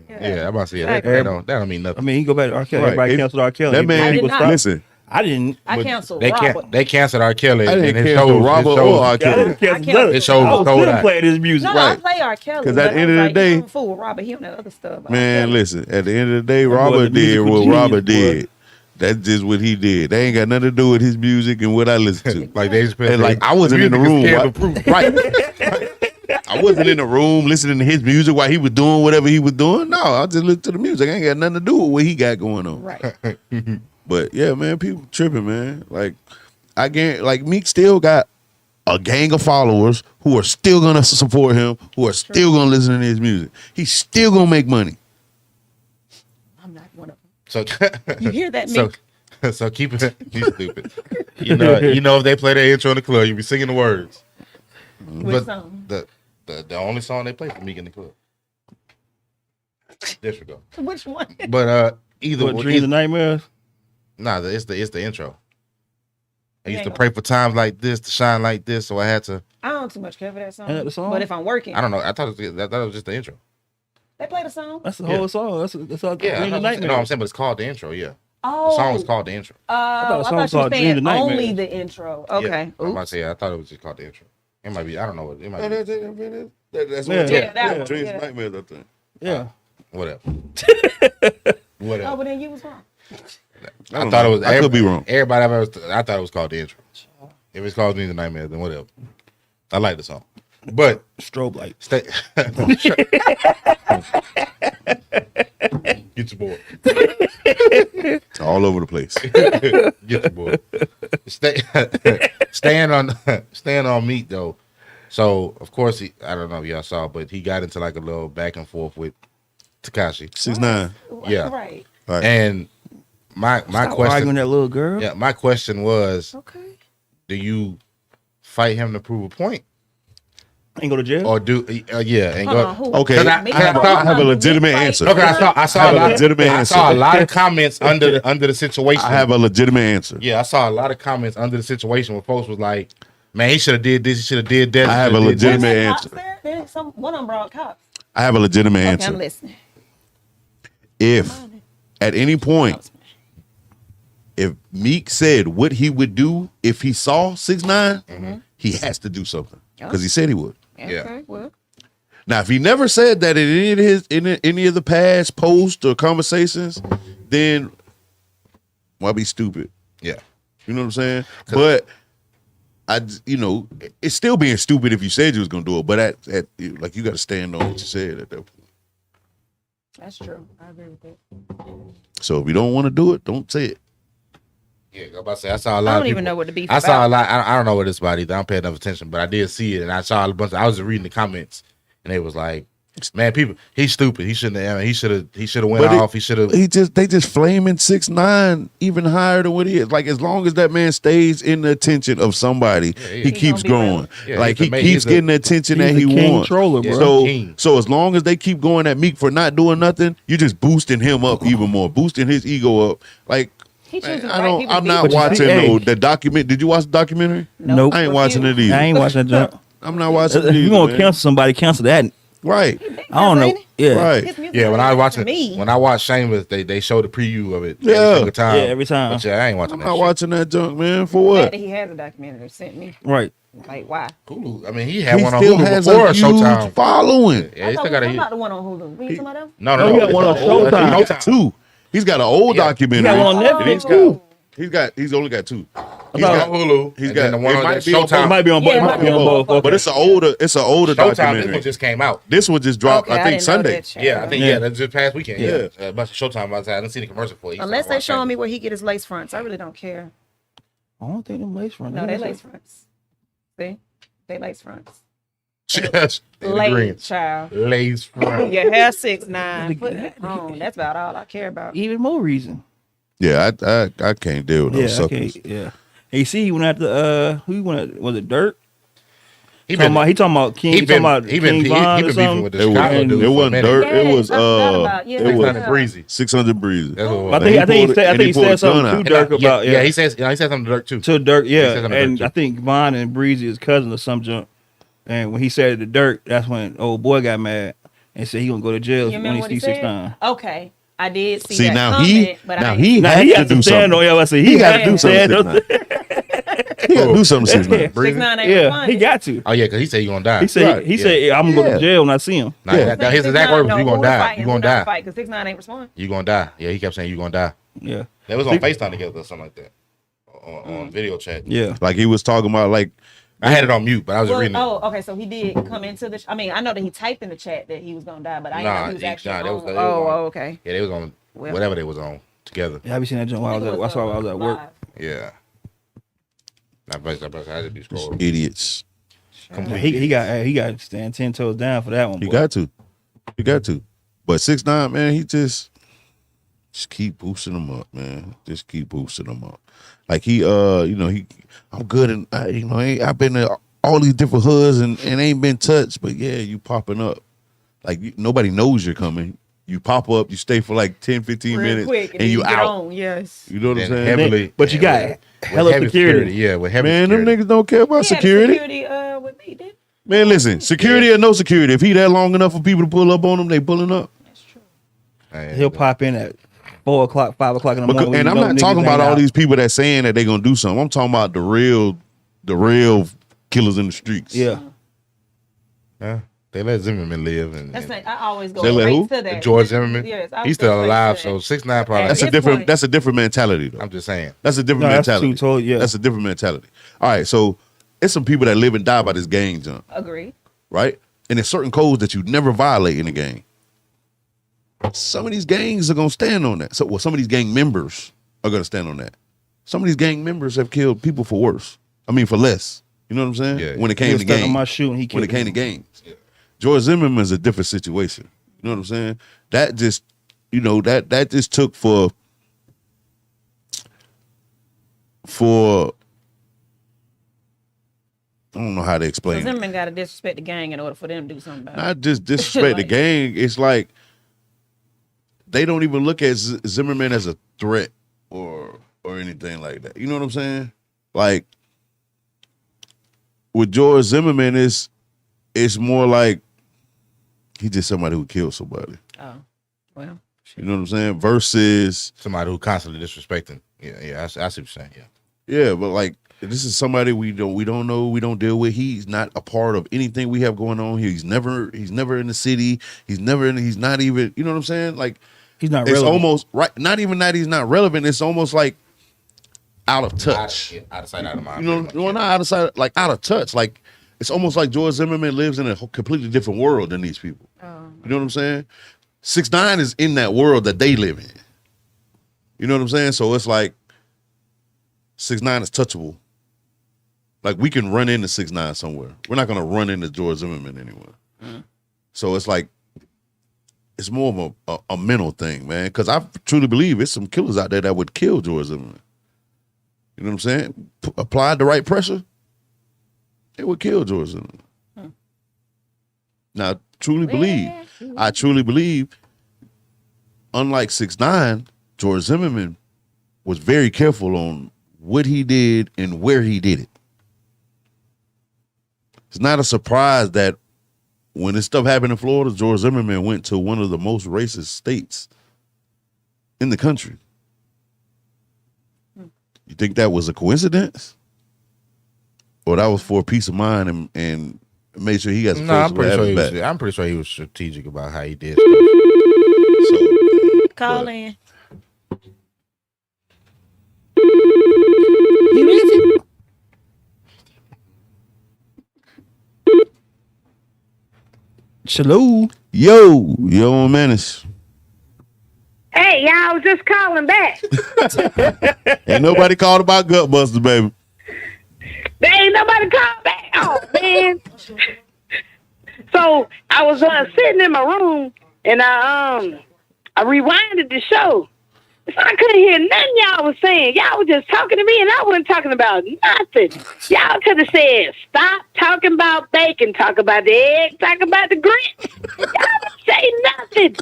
Yeah, I'm about to say Exactly. that don't mean I nothing. mean, he go back to R. Kelly. Right. Everybody It- canceled R. Kelly. That man, did not. listen, I didn't. I But canceled they Robert. they canceled R. Kelly. I didn't and his cancel shows- Robert his or shows- R. I Kelly. didn't cancel can't- nothing. His shows I was was sold still out. playing his music. No, Right. I play R. Kelly. 'Cause but at the I end was of the like, day- you don't fool with Robert. He on that other stuff. but R. Man, Kelly. listen. At the end of the day, boy, Robert the did musical what genius, Robert boy. did. That's just what he did. They ain't got nothing to do with his music and what I listen to. Like they just And like I wasn't in the room. Proof. Right. I wasn't in the room listening to his music while he was doing whatever he was doing. No, I just listened to the music. I ain't got nothing to do with what he got going on. Right. But yeah, man, people tripping, man. Like I guarantee, like Meek still got a gang of followers who are still gonna support him, who are still gonna listen to his music. He's still gonna make money. I'm not one of them. So You hear that, so Mick? so keep it. You stupid. You know if they play their intro in the club, you be singing the words. Which song? The only song they play for Meek in the club. Disregard. Which one? But either What, Dreams and Nightmares? nah, it's the intro. I used Yeah. to pray for times like this to shine like this, so I had to. I don't too much care for that song. Ain't that the song? But if I'm working, I don't know. I thought it was just the intro. they play the song. That's the Yeah. whole song. That's all. Yeah, Dreams and no, I'm Nightmares. saying, but it's called the intro. Yeah, Oh, the song was called the intro. thought the I song thought was you were called Dreams saying and only Nightmares. the intro. Yeah, Okay. I'm about to Oops. say I thought it was just called the intro. It might be. I don't know. It might be That's Yeah. what Yeah, that one, Dreams yeah. and Nightmares, I think. Yeah. whatever. Oh, Whatever. but then you was wrong. I I don't thought know. it was. I could be wrong. Everybody I've ever. I thought it was called the intro. If it's called Dreams and Nightmares, then whatever. I like the song, but Strobe light. stay. Get your boy. It's all over the place. Get your boy. Staying on Meek though. So of course I don't know if y'all saw, but he got into like a little back and forth with Tekashi. 6ix9ine. Yeah. Right. Right. And my Stop arguing question, with that little girl. yeah, my question was, Okay. do you fight him to prove a point, Ain't go to jail. or do yeah, and Hold go? on. Who? Okay, Cause I, Meek have, fight I have a him. legitimate Meek fight answer. Okay, I saw have a a lot. legitimate I answer. saw a lot of comments under the situation. I have a legitimate answer. Yeah, I saw a lot of comments under the situation where folks was like, "Man, he should have did this. He should have did that." I have a shoulda did legitimate this." Cops answer. there? Then one of them brought cops. I have a legitimate Okay, answer. I'm listening. If at any point, if Meek said what he would do if he saw 6ix9ine, he has to do something because he said he would. Yeah. Okay, well, Now, if he never said that in any of any of the past posts or conversations, then why be stupid? Yeah. You know what I'm saying? But it's still being stupid if you said you was gonna do it. But at like you got to stand on what you said at that point. that's true. I agree with that. So if you don't want to do it, don't say it. Yeah, I'm about to say I saw a lot. I of don't even people- know what the beef I saw a about. lot. I don't know what it's about either. I don't pay enough attention, but I did see it, and I saw a bunch. I was just reading the comments, and it was like, "Man, people, he's stupid. He shouldn't have. He should have went But off. He should have." They just flaming 6ix9ine even higher than what he is. Like as long as that man stays in the attention of somebody, yeah. he He keeps gonna be growing. relevant. Yeah, Like he's he the keeps he's getting the attention that he the king wants. troller, bro. Yeah. So King. so as long as they keep going at Meek for not doing nothing, you're just boosting him up even more, boosting his ego up. Like He choosing the I right don't. people to I'm be not with. But you watching see, hey. the document. Did you watch the documentary? Nope. I ain't watching it I either. ain't watching that junk. I'm not watching it If you either. gonna man. cancel somebody, cancel that. Right. I don't know. Yeah. Right. His music Yeah, when is I was nice watching, to me. when I watched Shameless, they showed the preview of it. Yeah. every single time. Yeah, every time. But yeah, I ain't watching I'm that. not shit. watching that junk, man. For The what? fact that he has a documentary sent me Right. like why? Hulu. I mean, he had He one on still Hulu has before a huge Showtime. following. Yeah, I he thought still we got were a talking about the one on Hulu. We ain't talking about them? no. No, he got one on Showtime. He got two. He's got an old Yeah. documentary. He got one on Netflix, And too. He's only got two. He's thought- got Hulu. He's and got- then the one it on might that be on Showtime. It might be on both. Yeah, It might be on both. Okay. But it's an older Showtime. This documentary. one just came out. This one just dropped, Okay, I think didn't know Sunday. that, child. Yeah, I think Yeah. that's just past weekend. Yeah. Yeah, a bunch of Showtime. I didn't see the commercial for it. Unless they showing me where he get his lace fronts, I really don't care. I don't think them lace front. No, they lace fronts. See, they lace fronts. Yes, Lace, child. Lace front. Your hair 6'9". Look Put at it that. on. That's about all I care about. Even more reason. Yeah, I can't deal with Yeah. those suckers. Okay. Yeah. Hey, you see, he went after who he went? Was it Dirk? He Talking about, he talking about King. he He talking been about he been King Von he or been beefing something. with the It Chicago was- dude. it for a wasn't minute. Dirt. It Yes, was I forgot about- yeah, it was 600 Breezy. 600 Breezy. That's what it I was. think And he he said pulled a something gun to out. Dirk about He said something to Dirk too. to Dirk. He said Yeah, something to and Dirk, I think Von and Breezy is cousin or some junk. And when he said the dirt, that's when old boy got mad and said he gonna go to jail You when remember he what he sees said? 6ix9ine. Okay, I did see See, that now comment, but I he Now had he to got do to stand something. on y'all. I said He got had to do to something. stand on- 6ix9ine. He got to do something. 6ix9ine. Breathing? 6ix9ine ain't Yeah, responded. he got to. Oh yeah, because he said you gonna die. He said Right. he said I'm gonna go Yeah. to jail when I see him. Nah, Yeah. his exact word was you gonna die. You gonna die. Fight because 6ix9ine ain't responding. You gonna die. Yeah, he kept saying you gonna die. Yeah, They was on FaceTime together or something like that. On video chat. yeah. Like he was talking about, like, I had it on mute, but I was Well, reading it. oh, okay. So he did come into the. I mean, I know that he typed in the chat that he was gonna die, but I didn't know he was actually. they was- on. they was Oh, on- okay. Yeah, they was on Well. whatever they was on together. Yeah, I be seeing that joint while I was at. I saw while I was at work. Live. Yeah. I had to be scrolling. idiots. Yeah, he got to stand 10 toes down for that one. He boy. got to. He got to. But 6ix9ine, man, he just keep boosting him up, man. Just keep boosting him up. Like he, I'm good, and I've been to all these different hoods and ain't been touched, but yeah, you popping up. Like nobody knows you're coming. You pop up, you stay for like 10, 15 Real minutes, quick, and you then get out. on. Yes. You know what I'm And saying? heavily, But you got with hella heavy security. Yeah, with heavy Man, security. them niggas don't care about He had security. security with me, did Man, listen, security or no security, if he that long enough for people to pull up on him, they pulling up. That's true. Man, He'll pop in at 4 o'clock, 5 o'clock in the morning. when And you I'm know not niggas talking ain't about all out. these people that saying that they gonna do something. I'm talking about the real killers in the streets. Yeah, Yeah, they let Zimmerman live, and, That's like I always go They let straight who? to that. George Zimmerman. Yes, I He's go still straight alive, to so that. 6ix9ine probably. At That's a this different. point- That's a different mentality, though. I'm just saying. That's a different No, that's mentality. too tall, yeah. That's a different mentality. All right, so it's some people that live and die by this gang jump, Agree. right? And there's certain codes that you never violate in a gang. Some of these gangs are gonna stand on that. So, some of these gang members are gonna stand on that. Some of these gang members have killed people for worse. I mean, for less. You know what I'm saying? Yeah. When it he came was to stuck on gangs. my shoe and he When it killed came to me. gangs. George Zimmerman's a different situation. You know what I'm saying? That just, that just took for I don't know how to So explain it. Zimmerman got to disrespect the gang in order for them to do something about it. Not just disrespect the Like- gang. It's like they don't even look at Zimmerman as a threat or anything like that. You know what I'm saying? Like with George Zimmerman, it's more like he just somebody who killed somebody. Oh, well. You know what I'm saying? Versus Somebody who constantly disrespecting. Yeah, I see what you're saying. Yeah. yeah, but like this is somebody we don't know, we don't deal with. He's not a part of anything we have going on here. He's never in the city. He's not even, you know what I'm saying? Like He's not it's relevant. almost right. Not even that he's not relevant. It's almost like out of touch. Out of sight, out of mind. You know, pretty much, well, not out of sight, like out of touch. Like it's almost like George Zimmerman lives in a completely different world than these people. You know what I'm saying? 6ix9ine is in that world that they live in. You know what I'm saying? So it's like 6ix9ine is touchable. Like we can run into 6ix9ine somewhere. We're not gonna run into George Zimmerman anywhere. So it's like it's more of a mental thing, man. Because I truly believe it's some killers out there that would kill George Zimmerman. You know what I'm saying? Applied the right pressure, it would kill George Zimmerman. Now, I truly believe, unlike 6ix9ine, George Zimmerman was very careful on what he did and where he did it. It's not a surprise that when this stuff happened in Florida, George Zimmerman went to one of the most racist states in the country. You think that was a coincidence? Or that was for peace of mind and made sure he got some No, folks who have his back? I'm pretty sure he was strategic about how he did stuff. So, Call but- in. Shalom. yo, Mannish. Hey, y'all, I was just calling back. Ain't nobody called about Gutbusters, baby. There ain't nobody called back. Oh, man. So I was sitting in my room and I rewinded the show. So I couldn't hear nothing y'all was saying. Y'all was just talking to me and I wasn't talking about nothing. Y'all could have said, stop talking about bacon, talk about the egg, talk about the grits. Y'all didn't say nothing.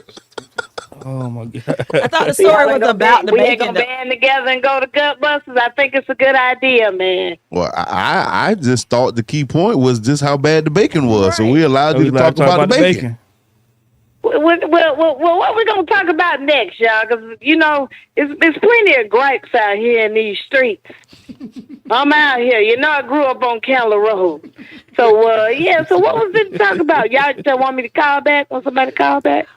Oh my god. I thought the story was about the we ain't bacon. gonna band together and go to Gutbusters. I think it's a good idea, man. Well, I just thought the key point was just how bad the bacon was, so we allowed you to talk about the bacon. Well, what we gonna talk about next, y'all? Because you know, it's plenty of gripes out here in these streets. I'm out here. You know, I grew up on Candler Road. So yeah. So what was it to talk about? Y'all just want me to call back? Want somebody to call back?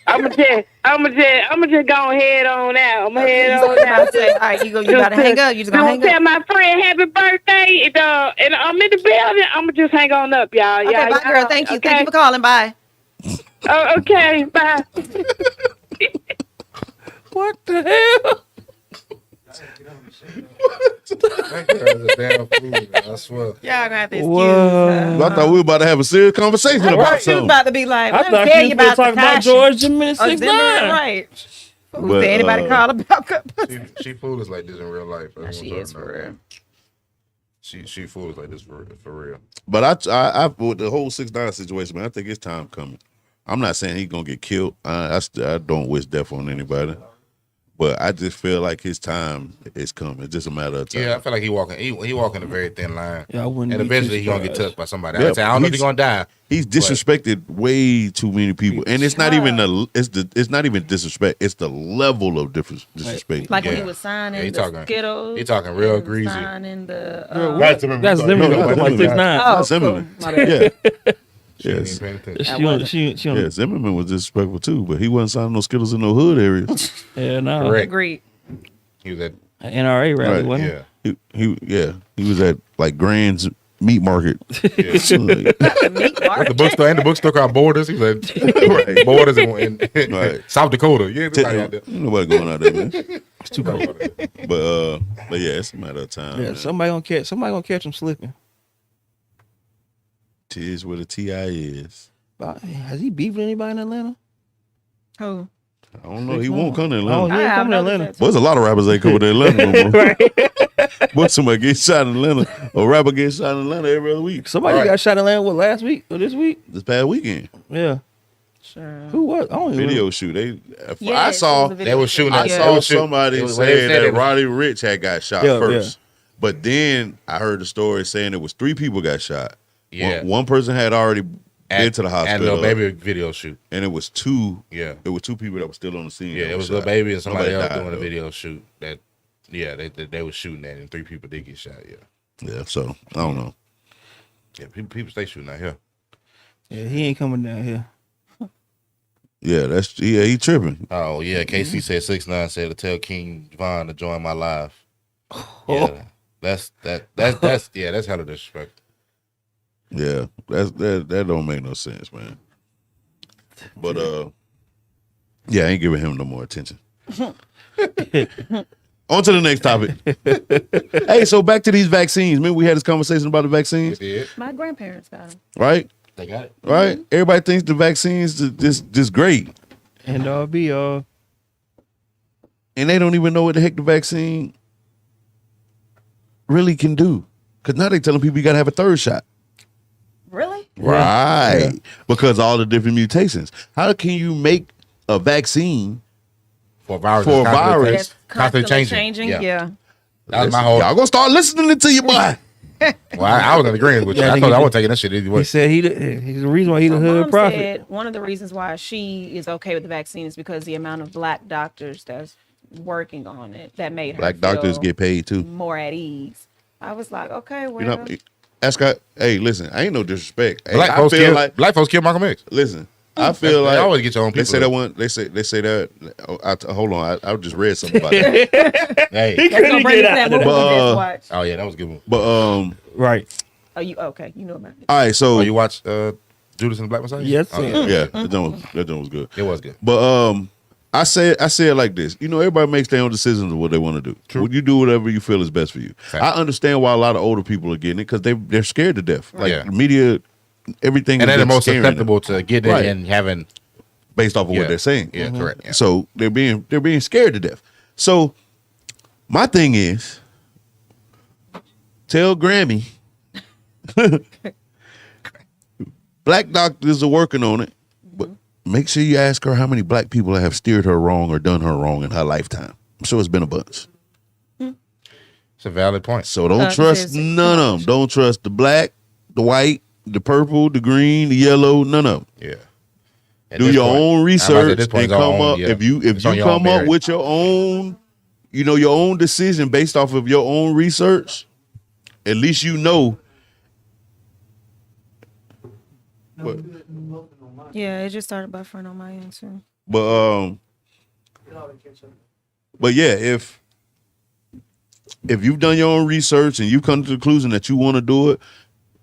I'm gonna just go head on out. I'm gonna head on out. All right, you gotta hang up. You just gonna hang tell up. my friend happy birthday, and I'm in the building. I'm gonna just hang on up, y'all. Okay, bye, girl. Thank you. Okay? Thank you for calling. Bye. Oh, okay, bye. What the hell? That girl's a damn fool, man, I swear. Y'all gonna have to excuse Whoa. her. I thought we were about to have a serious conversation I about thought she was something. about to be like, I let me thought tell you you was about talking about Takashi. George Zimmerman and Oh, 6 Zimmerman, 9 right. But, Did anybody call about Gutbusters? She foolish like this in real life. That's She what I'm is talking for about. real. She foolish like this for real. But I with the whole 6ix9ine situation, man, I think it's time coming. I'm not saying he's gonna get killed. I don't wish death on anybody, but I just feel like his time is coming. It's just a matter of time. Yeah, I feel like he walking a very thin line. Yeah, I wouldn't And be eventually too he's gonna get surprised. touched by somebody. Yeah, I don't know if he's gonna die. He's disrespected way too many people, and it's not even it's not even disrespect. It's the level of disrespect. Like when Yeah. he was signing Yeah, he the talking- Skittles. he talking real and greasy. Signing the. That's Zimmerman. No, Talking about Zimmerman. 6 9 Oh, Not cool. Zimmerman. My bad. Yeah, She ain't yes, even paying attention. She on yeah. Zimmerman was disrespectful too, but he wasn't signing no Skittles in no hood areas. yeah, no. Correct. Agreed. He was at NRA rally, Right, wasn't yeah. He was at like Grand's meat market. Yeah. Meat market. The bookstore called Borders. He was at Right. Borders in Right. South Dakota. Yeah, everybody out there. Ain't nobody going out there, man. It's too cold. But yeah, it's a matter of time. Yeah, man. somebody gonna catch him slipping. Tis where the T.I. is. But has he beefed with anybody in Atlanta? Who? I don't know. He won't come to Atlanta. Oh, he ain't I coming to have Atlanta. noticed Boy, there's a lot of rappers ain't coming to Atlanta no more. Boy, somebody gets shot in Atlanta. A rapper gets shot in Atlanta every other week. Somebody Right. got shot in Atlanta, what, last week or this week? This past weekend, Yeah. Sure. Who was? I don't even video remember. shoot. Yes, I it saw. was a video They was shoot. shooting I Yeah. saw It was shoot- somebody it was- saying they said that it was- Roddy Ricch had got shot Yeah, first, but then I heard the story saying it was 3 people got shot. Yeah. One person had already been to the At hospital, Lil Baby video shoot. and it was 2. Yeah. It was 2 people that were still on the scene. Yeah, that it was shot. Lil Baby and somebody Nobody else died, doing a though. video shoot. That they was shooting that, and 3 people did get shot. Yeah, Yeah, so I don't know. yeah. People stay shooting out here. Yeah, he ain't coming down here. Yeah, he tripping. Oh yeah, KC said 6ix9ine said to tell King Von to join my live. Yeah, that's hella disrespect. Yeah, that don't make no sense, man. But yeah, I ain't giving him no more attention. On to the next topic. Hey, so back to these vaccines. Remember we had this conversation about the vaccines, Yeah, My grandparents got them. right? they got it. Right? Everybody thinks the vaccines just great, And all be all. and they don't even know what the heck the vaccine really can do. Because now they telling people you got to have a 3rd shot. Really? Right. Yeah. Because all the different mutations. How can you make a vaccine? For a virus. For a that's constantly- virus. That's constantly constantly changing. changing. Yeah. That was my whole. Y'all gonna start listening to you, boy. Well, I was in agreement with you. Yeah, I nigga, thought I wasn't taking that shit either way. He said he's the reason why he the So hood Mom prophet. said one of the reasons why she is okay with the vaccine is because the amount of black doctors that's working on it that made her Black doctors feel get paid too. more at ease. I was like, okay, well, You know, ask her, hey, listen, I ain't no disrespect. Hey, Black I folks feel kill. like, Black folks kill Malcolm X. listen, I feel They like always get your own They say people. that one. They say that. Hold on, I just read something about that. Hey. that's gonna bring us to that movie we But, just watched. Oh yeah, that was a good one. But Right. Oh, you okay? You know about it. all right, so Oh, you watched Judas and the Black Messiah? Yes, Oh, sir. yeah, that joint was good. It was good. But I say it like this. You know, everybody makes their own decisions of what they want to do. True. You do whatever you feel is best for you. Fact. I understand why a lot of older people are getting it because they're scared to death. Like Yeah. the media, everything, And is they're the most scaring them susceptible to getting Right. it and having. based off of Yeah. what they're saying. Yeah, correct. Yeah. So they're being scared to death. So my thing is, tell Grammy, black doctors are working on it, but make sure you ask her how many black people have steered her wrong or done her wrong in her lifetime. I'm sure it's been a bunch. It's a valid point. So don't trust there's- none of them. Don't trust the black, the white, the purple, the green, the yellow, none of them. Yeah. At Do this your point- own I'm about to say, at research this point, and it's our come own, up. yeah. If you It's on your own come up merit. with your own, your own decision based off of your own research, at least you know. But, Yeah, it just started buffering on my end too. but yeah, if you've done your own research and you come to the conclusion that you want to do it,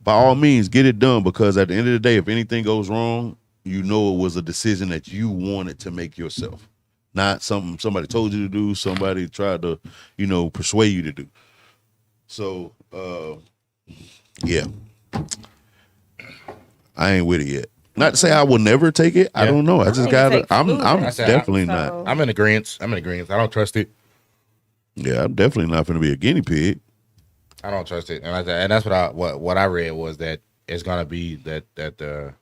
by all means, get it done, because at the end of the day, if anything goes wrong, you know it was a decision that you wanted to make yourself, not something somebody told you to do, somebody tried to, persuade you to do. So, yeah, I ain't with it yet. Not to say I will never take it. I Yeah. don't know. I I just need to gotta. take I'm flu definitely vaccine, not. so- I'm in agreement. I don't trust it. Yeah, I'm definitely not going to be a guinea pig. I don't trust it, and that's what I read was that it's gonna be that the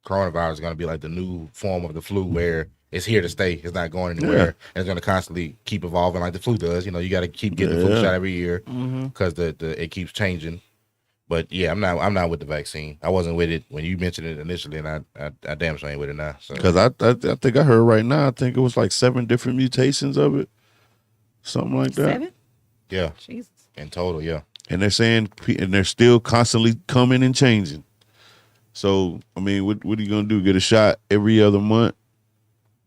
coronavirus is gonna be like the new form of the flu, where it's here to stay. It's not going anywhere, Yeah. and it's gonna constantly keep evolving like the flu does. You got to keep getting the flu Yeah. shot every year because it keeps changing. But yeah, I'm not with the vaccine. I wasn't with it when you mentioned it initially, and I damn sure ain't with it now. So Because I think I heard right now, I think it was like 7 different mutations of it. Something like that. 7? yeah, Jesus. in total, yeah. And they're saying, and they're still constantly coming and changing. So, I mean, what are you going to do? Get a shot every other month?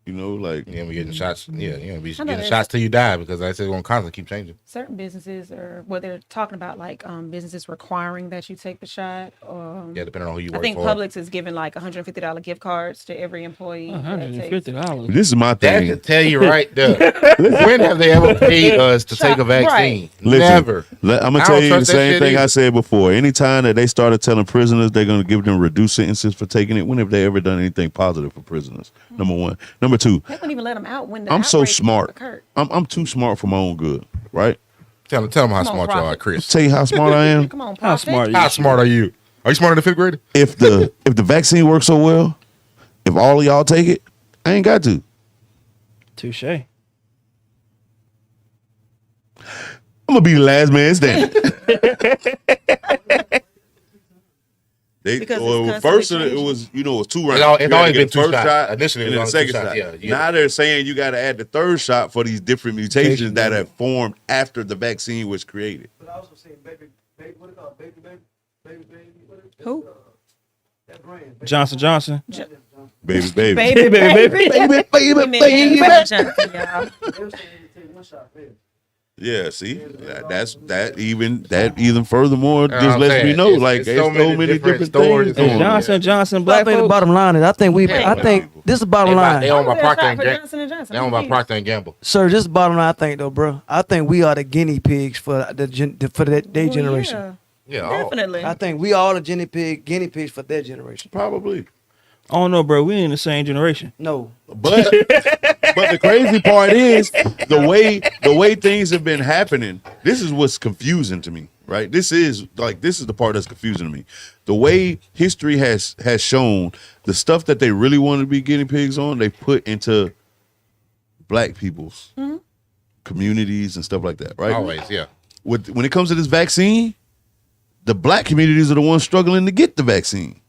Like. Yeah, we getting shots. Yeah, you're gonna be I know getting it's- shots till you die because I said it's gonna constantly keep changing. Certain businesses are they're talking about like businesses requiring that you take the shot. Yeah, depending on who you I work think for. Publix is giving like $150 gift cards to every employee. that takes- $150. This is my That thing. could tell you right there. When have they ever paid us to take a vaccine? Listen, Never. I'm going I to don't tell you the trust that same shit thing I either. said before. Anytime that they started telling prisoners they're going to give them reduced sentences for taking it, when have they ever done anything positive for prisoners? Number one. Number two, They wouldn't even let them out when the I'm so outbreak smart. occurred. I'm too smart for my own good, right? Tell them how Come on, smart you are, Prophet. Chris. Tell you how smart I am. Come on, How Prophet. smart are you? How smart are you? Are you smarter than 5th grader? If the vaccine works so well, if all of y'all take it, I ain't got to. Touche. I'm gonna be the last man standing. Because it's First constantly it changing. was it was 2 rounds. It's always You had to been get the 2 first shots. shot Initially, it and was the only 2 second shots. shot. Yeah. Now they're saying you got to add the 3rd shot for these different mutations that have formed after the vaccine was created. But I also saying baby, what it called? Baby. What it, Who? that brand. Johnson Johnson. Baby. Baby, Baby, baby. Women Johnson, y'all. They were saying they take one shot, baby. Yeah, see, that even furthermore That's just what I'm lets me saying. know It's- like it's there's so so many many different different stories things. going going on. on. Johnson Johnson. I Black think the folks. bottom line is, I think this is the bottom They line. own by Why was there a Procter shot and for Gamble. Johnson & Johnson? They own by Procter and Gamble. Sir, this is the bottom line, I think, though, bro. I think we are the guinea pigs for their generation. Yeah, Yeah, definitely. I think we all the guinea pigs for their generation. Probably. I don't know, bro. We in the same generation. No. But the crazy part is the way things have been happening. This is what's confusing to me, right? This is the part that's confusing to me. The way history has shown the stuff that they really wanted to be guinea pigs on, they put into black people's communities and stuff like that, right? always, yeah. When it comes to this vaccine, the black communities are the ones struggling to get the vaccine.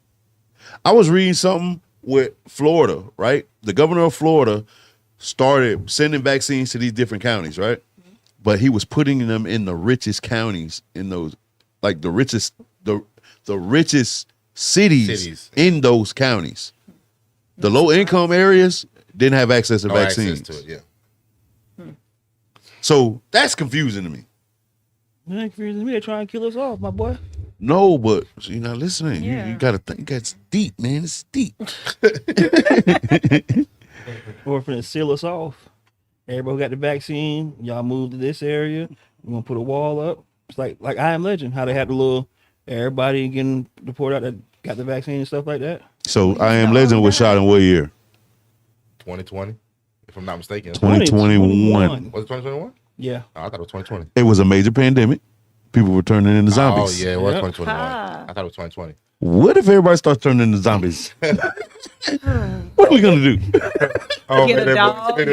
I was reading something with Florida, right? The governor of Florida started sending vaccines to these different counties, right? But he was putting them in the richest counties, in those, like the richest cities in those counties. The low income areas didn't have access to No vaccines. access to it, yeah. So that's confusing to me. You ain't confusing me. They're trying to kill us off, my boy. No, but you're not listening. Yeah. You gotta think. It's deep, man. It's deep. Or finna seal us off. Everybody who got the vaccine, y'all move to this area. We're gonna put a wall up. It's like I Am Legend, how they had the little everybody getting deported out that got the vaccine and stuff like that. So I Am Legend was shot in what year? 2020, if I'm not mistaken. 2021. Was it 2021? Yeah. Oh, I thought it was 2020. It was a major pandemic. People were turning into zombies. Oh, yeah, it was Yep. 2021. Ah. I thought it was 2020. What if everybody starts turning into zombies? What are we gonna do? Oh, Get a man, dog, that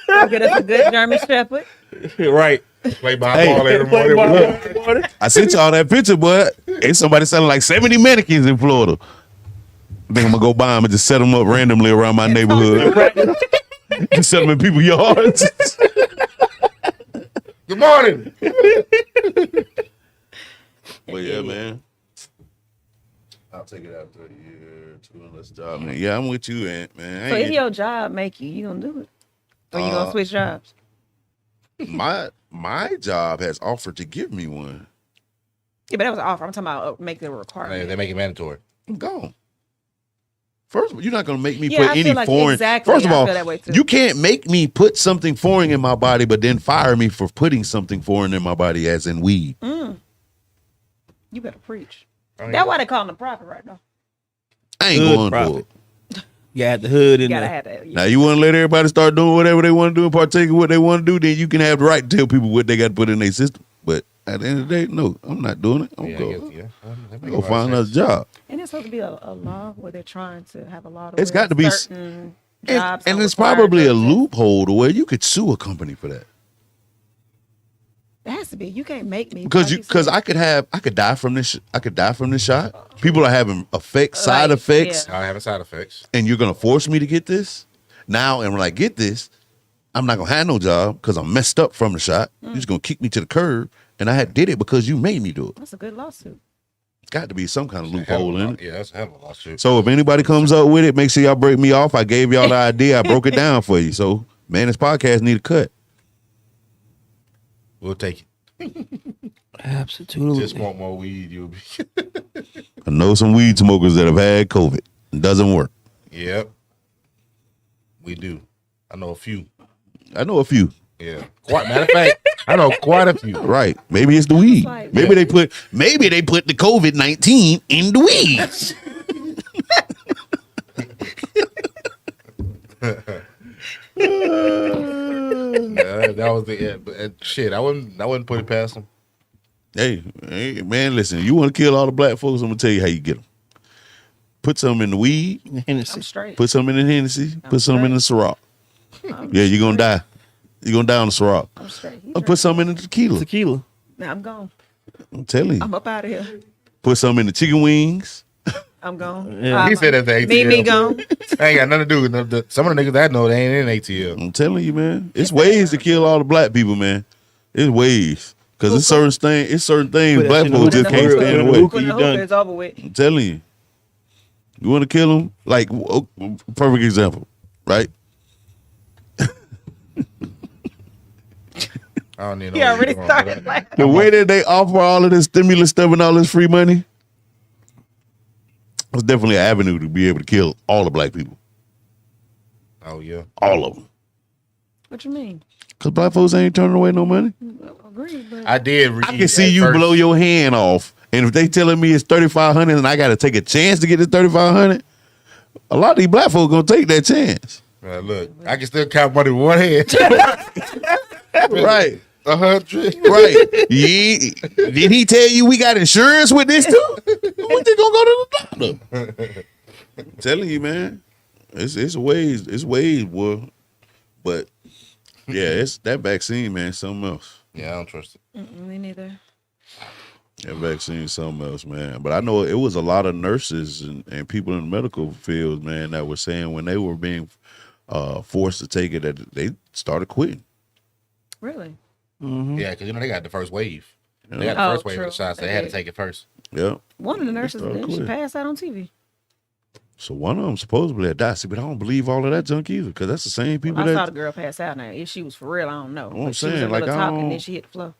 boy- get us a good German Shepherd. Right. play by Hey, ball every Play morning. ball every morning. I sent y'all that picture, but ain't somebody selling like 70 mannequins in Florida. I think I'm gonna go buy them and just set them up randomly around my neighborhood. Just set them in people's yards. Good morning. But yeah, man. I'll take it after a year, 2 on this job. Man. Yeah, I'm with you, Aunt, man. So if your job make you gonna do it? Or you gonna switch jobs? My job has offered to give me one. Yeah, but that was an offer. I'm talking about making it a requirement. They make it mandatory. I'm gone. First of all, you're not gonna make me Yeah, put I any feel like foreign. exactly, First of I all, feel that way too. you can't make me put something foreign in my body, but then fire me for putting something foreign in my body, as in weed. You better preach. Oh, yeah. That's why they call him the prophet right now. I ain't Good going profit. for it. You got the hood You in gotta there. have that. Now you want to let everybody start doing whatever they want to do and partake in what they want to do, then you can have the right to tell people what they got to put in their system. But at the end of the day, no, I'm not doing it. I'm Yeah, I going guess, yeah. That make go a lot of find another sense. job. And it's supposed to be a law where they're trying to have a law. To It's where got to be certain And, jobs and don't it's require probably a drug tests. loophole to where you could sue a company for that. It has to be. You can't make me Because I could die from this. I could die from this shot. People are having side Like, effects, yeah. I have side effects. and you're gonna force me to get this now. And when I get this, I'm not gonna have no job because I'm messed up from the shot. You're just gonna kick me to the curb, and I did it because you made me do it. That's a good lawsuit. Got to be some kind of Hell of loophole a in law- it. Yeah, that's a hell of a lawsuit. So if anybody comes up with it, make sure y'all break me off. I gave y'all the idea. I broke it down for you. So man, this podcast need a cut. We'll take it. Absolutely. Just want more weed. You'll be. I know some weed smokers that have had COVID. It doesn't work. Yep. We do. I know a few. I know a few. Yeah. Matter of fact, I know quite a few. Right. Maybe it's the weed. like- Maybe they put the COVID-19 in the weeds. That was the shit. I wouldn't put it past them. Hey, man, listen, you want to kill all the black folks, I'm gonna tell you how you get them. Put some in the weed, Hennessy. I'm straight. put some in the Hennessy, put some in the Ciroc. Yeah, you're gonna die. You're gonna die on the Ciroc. I'm straight. He Put some in the tequila. Tequila. Now I'm gone. I'm telling you. I'm up out of here. Put some in the chicken wings. I'm gone. Yeah. He said that's the ATL. Me gone. I ain't got nothing to do with nothing. Some of the niggas that I know they ain't in ATL. I'm telling you, man. It's ways to kill all the black people, man. It's ways. Because it's certain things Put that black shit in folks the just hookah. can't Put it stand in the away. hookah. When You the done. hookah is over with. I'm telling you. You want to kill them? Like, perfect example, right? I don't even know. He what already you're doing. started like The way that they offer all of this stimulus stuff and all this free money, it's definitely an avenue to be able to kill all the black people. Oh yeah. All of them. What you mean? Because black folks ain't turning away no money. Agreed, but I did. I can see you blow your hand off. And if they telling me it's 3,500 and I got to take a chance to get the 3,500, a lot of these black folks going to take that chance. Look, I can still count money with one hand. Right. 100. Right. Did he tell you we got insurance with this too? When they gonna go to the doctor? I'm telling you, man. It's ways, boy. But yeah, it's that vaccine, man, something else. Yeah, I don't trust it. me neither. That vaccine something else, man. But I know it was a lot of nurses and people in the medical field, man, that were saying when they were being forced to take it that they started quitting. Really? Yeah, because they got the first wave. They got the Oh, first wave true. of the shots. They They had to did. take it first. Yeah. One of the nurses started didn't she quitting. pass out on TV? So one of them supposedly had died. See, but I don't believe all of that junk either, because that's the same people I saw that the girl pass out. Now, if she was for real, I don't know. I'm But she was saying, in the like, middle of I talking, don't- then she hit the floor.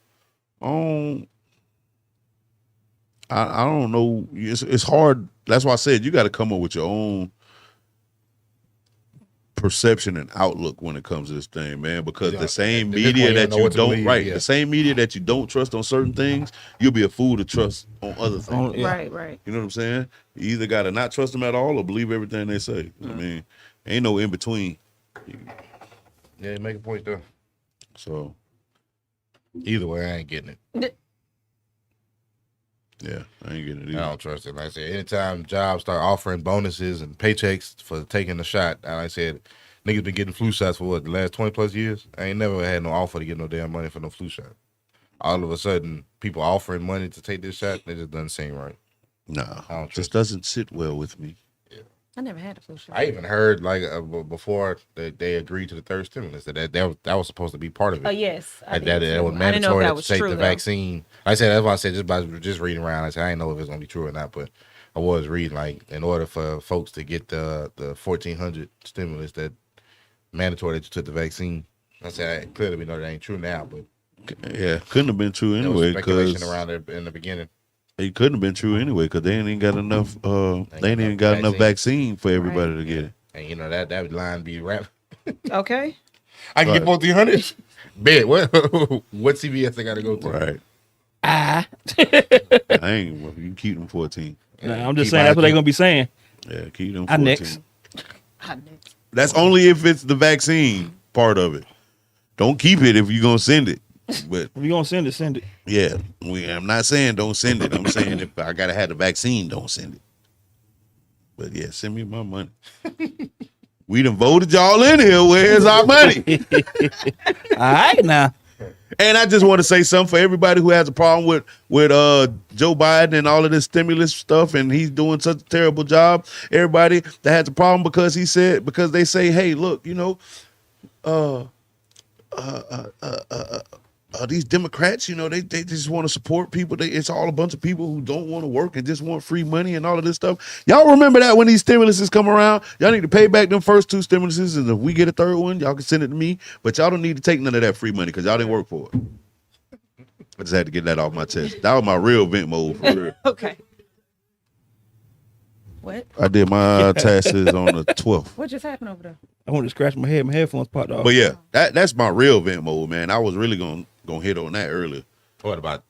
I don't know. It's hard. That's why I said you got to come up with your own perception and outlook when it comes to this thing, man. Because Yeah, the same at this media point, you that don't know you what to don't believe, yeah. the same media that you don't trust on certain things, you'll be a fool to trust on other things. Yeah. Right. You know what I'm saying? You either got to not trust them at all or believe everything they say. I mean, ain't no in between. Yeah, make a point there. So Either way, I ain't getting it. Yeah, I ain't getting it I either. don't trust it. Like I said, anytime jobs start offering bonuses and paychecks for taking the shot, like I said, niggas been getting flu shots for what, the last 20 plus years? I ain't never had no offer to get no damn money for no flu shot. All of a sudden, people offering money to take this shot, it just doesn't seem right. Nah, I don't just trust doesn't sit well with me. I never had a flu shot. I even heard like before that they agreed to the third stimulus that was supposed to be part of it. Oh yes, I Like did that too. was I didn't know mandatory if that to was take true the though. vaccine. I said that's why I said just by just reading around. I said I didn't know if it's gonna be true or not, but I was reading like in order for folks to get the 1,400 stimulus that mandatory that you took the vaccine. I said I clearly we know that ain't true now, but Yeah, couldn't have been true there was anyway speculation because around it in the beginning. it couldn't have been true anyway because they ain't even got enough. They ain't even got enough vaccine for everybody to get it. And you know that line be rap. Okay. I can Right. get 1,400. Bet what CVS I got to go to? Right. Ah. I ain't. Well, you keep them 14. Nah, I'm just Keep saying that's what my- they're gonna be saying. Yeah, keep them I 14. next. That's only if it's the vaccine part of it. Don't keep it if you're gonna send it. But If you gonna send it, send it. yeah, I'm not saying don't send it. I'm saying if I gotta have the vaccine, don't send it. But yeah, send me my money. We done voted y'all in here. Where's our money? All right now. And I just want to say something for everybody who has a problem with Joe Biden and all of this stimulus stuff, and he's doing such a terrible job. Everybody that has a problem because they say, hey, look, you know, these Democrats, you know, they just want to support people. It's all a bunch of people who don't want to work and just want free money and all of this stuff. Y'all remember that when these stimuluses come around, y'all need to pay back them first two stimuluses, and if we get a third one, y'all can send it to me. But y'all don't need to take none of that free money because y'all didn't work for it. I just had to get that off my chest. That was my real vent mode for real. Okay. What? I did my taxes on the 12th. What just happened over there? I wanted to scratch my head. My headphones popped off. But yeah, that's my real vent mode, man. I was really gonna hit on that earlier. What about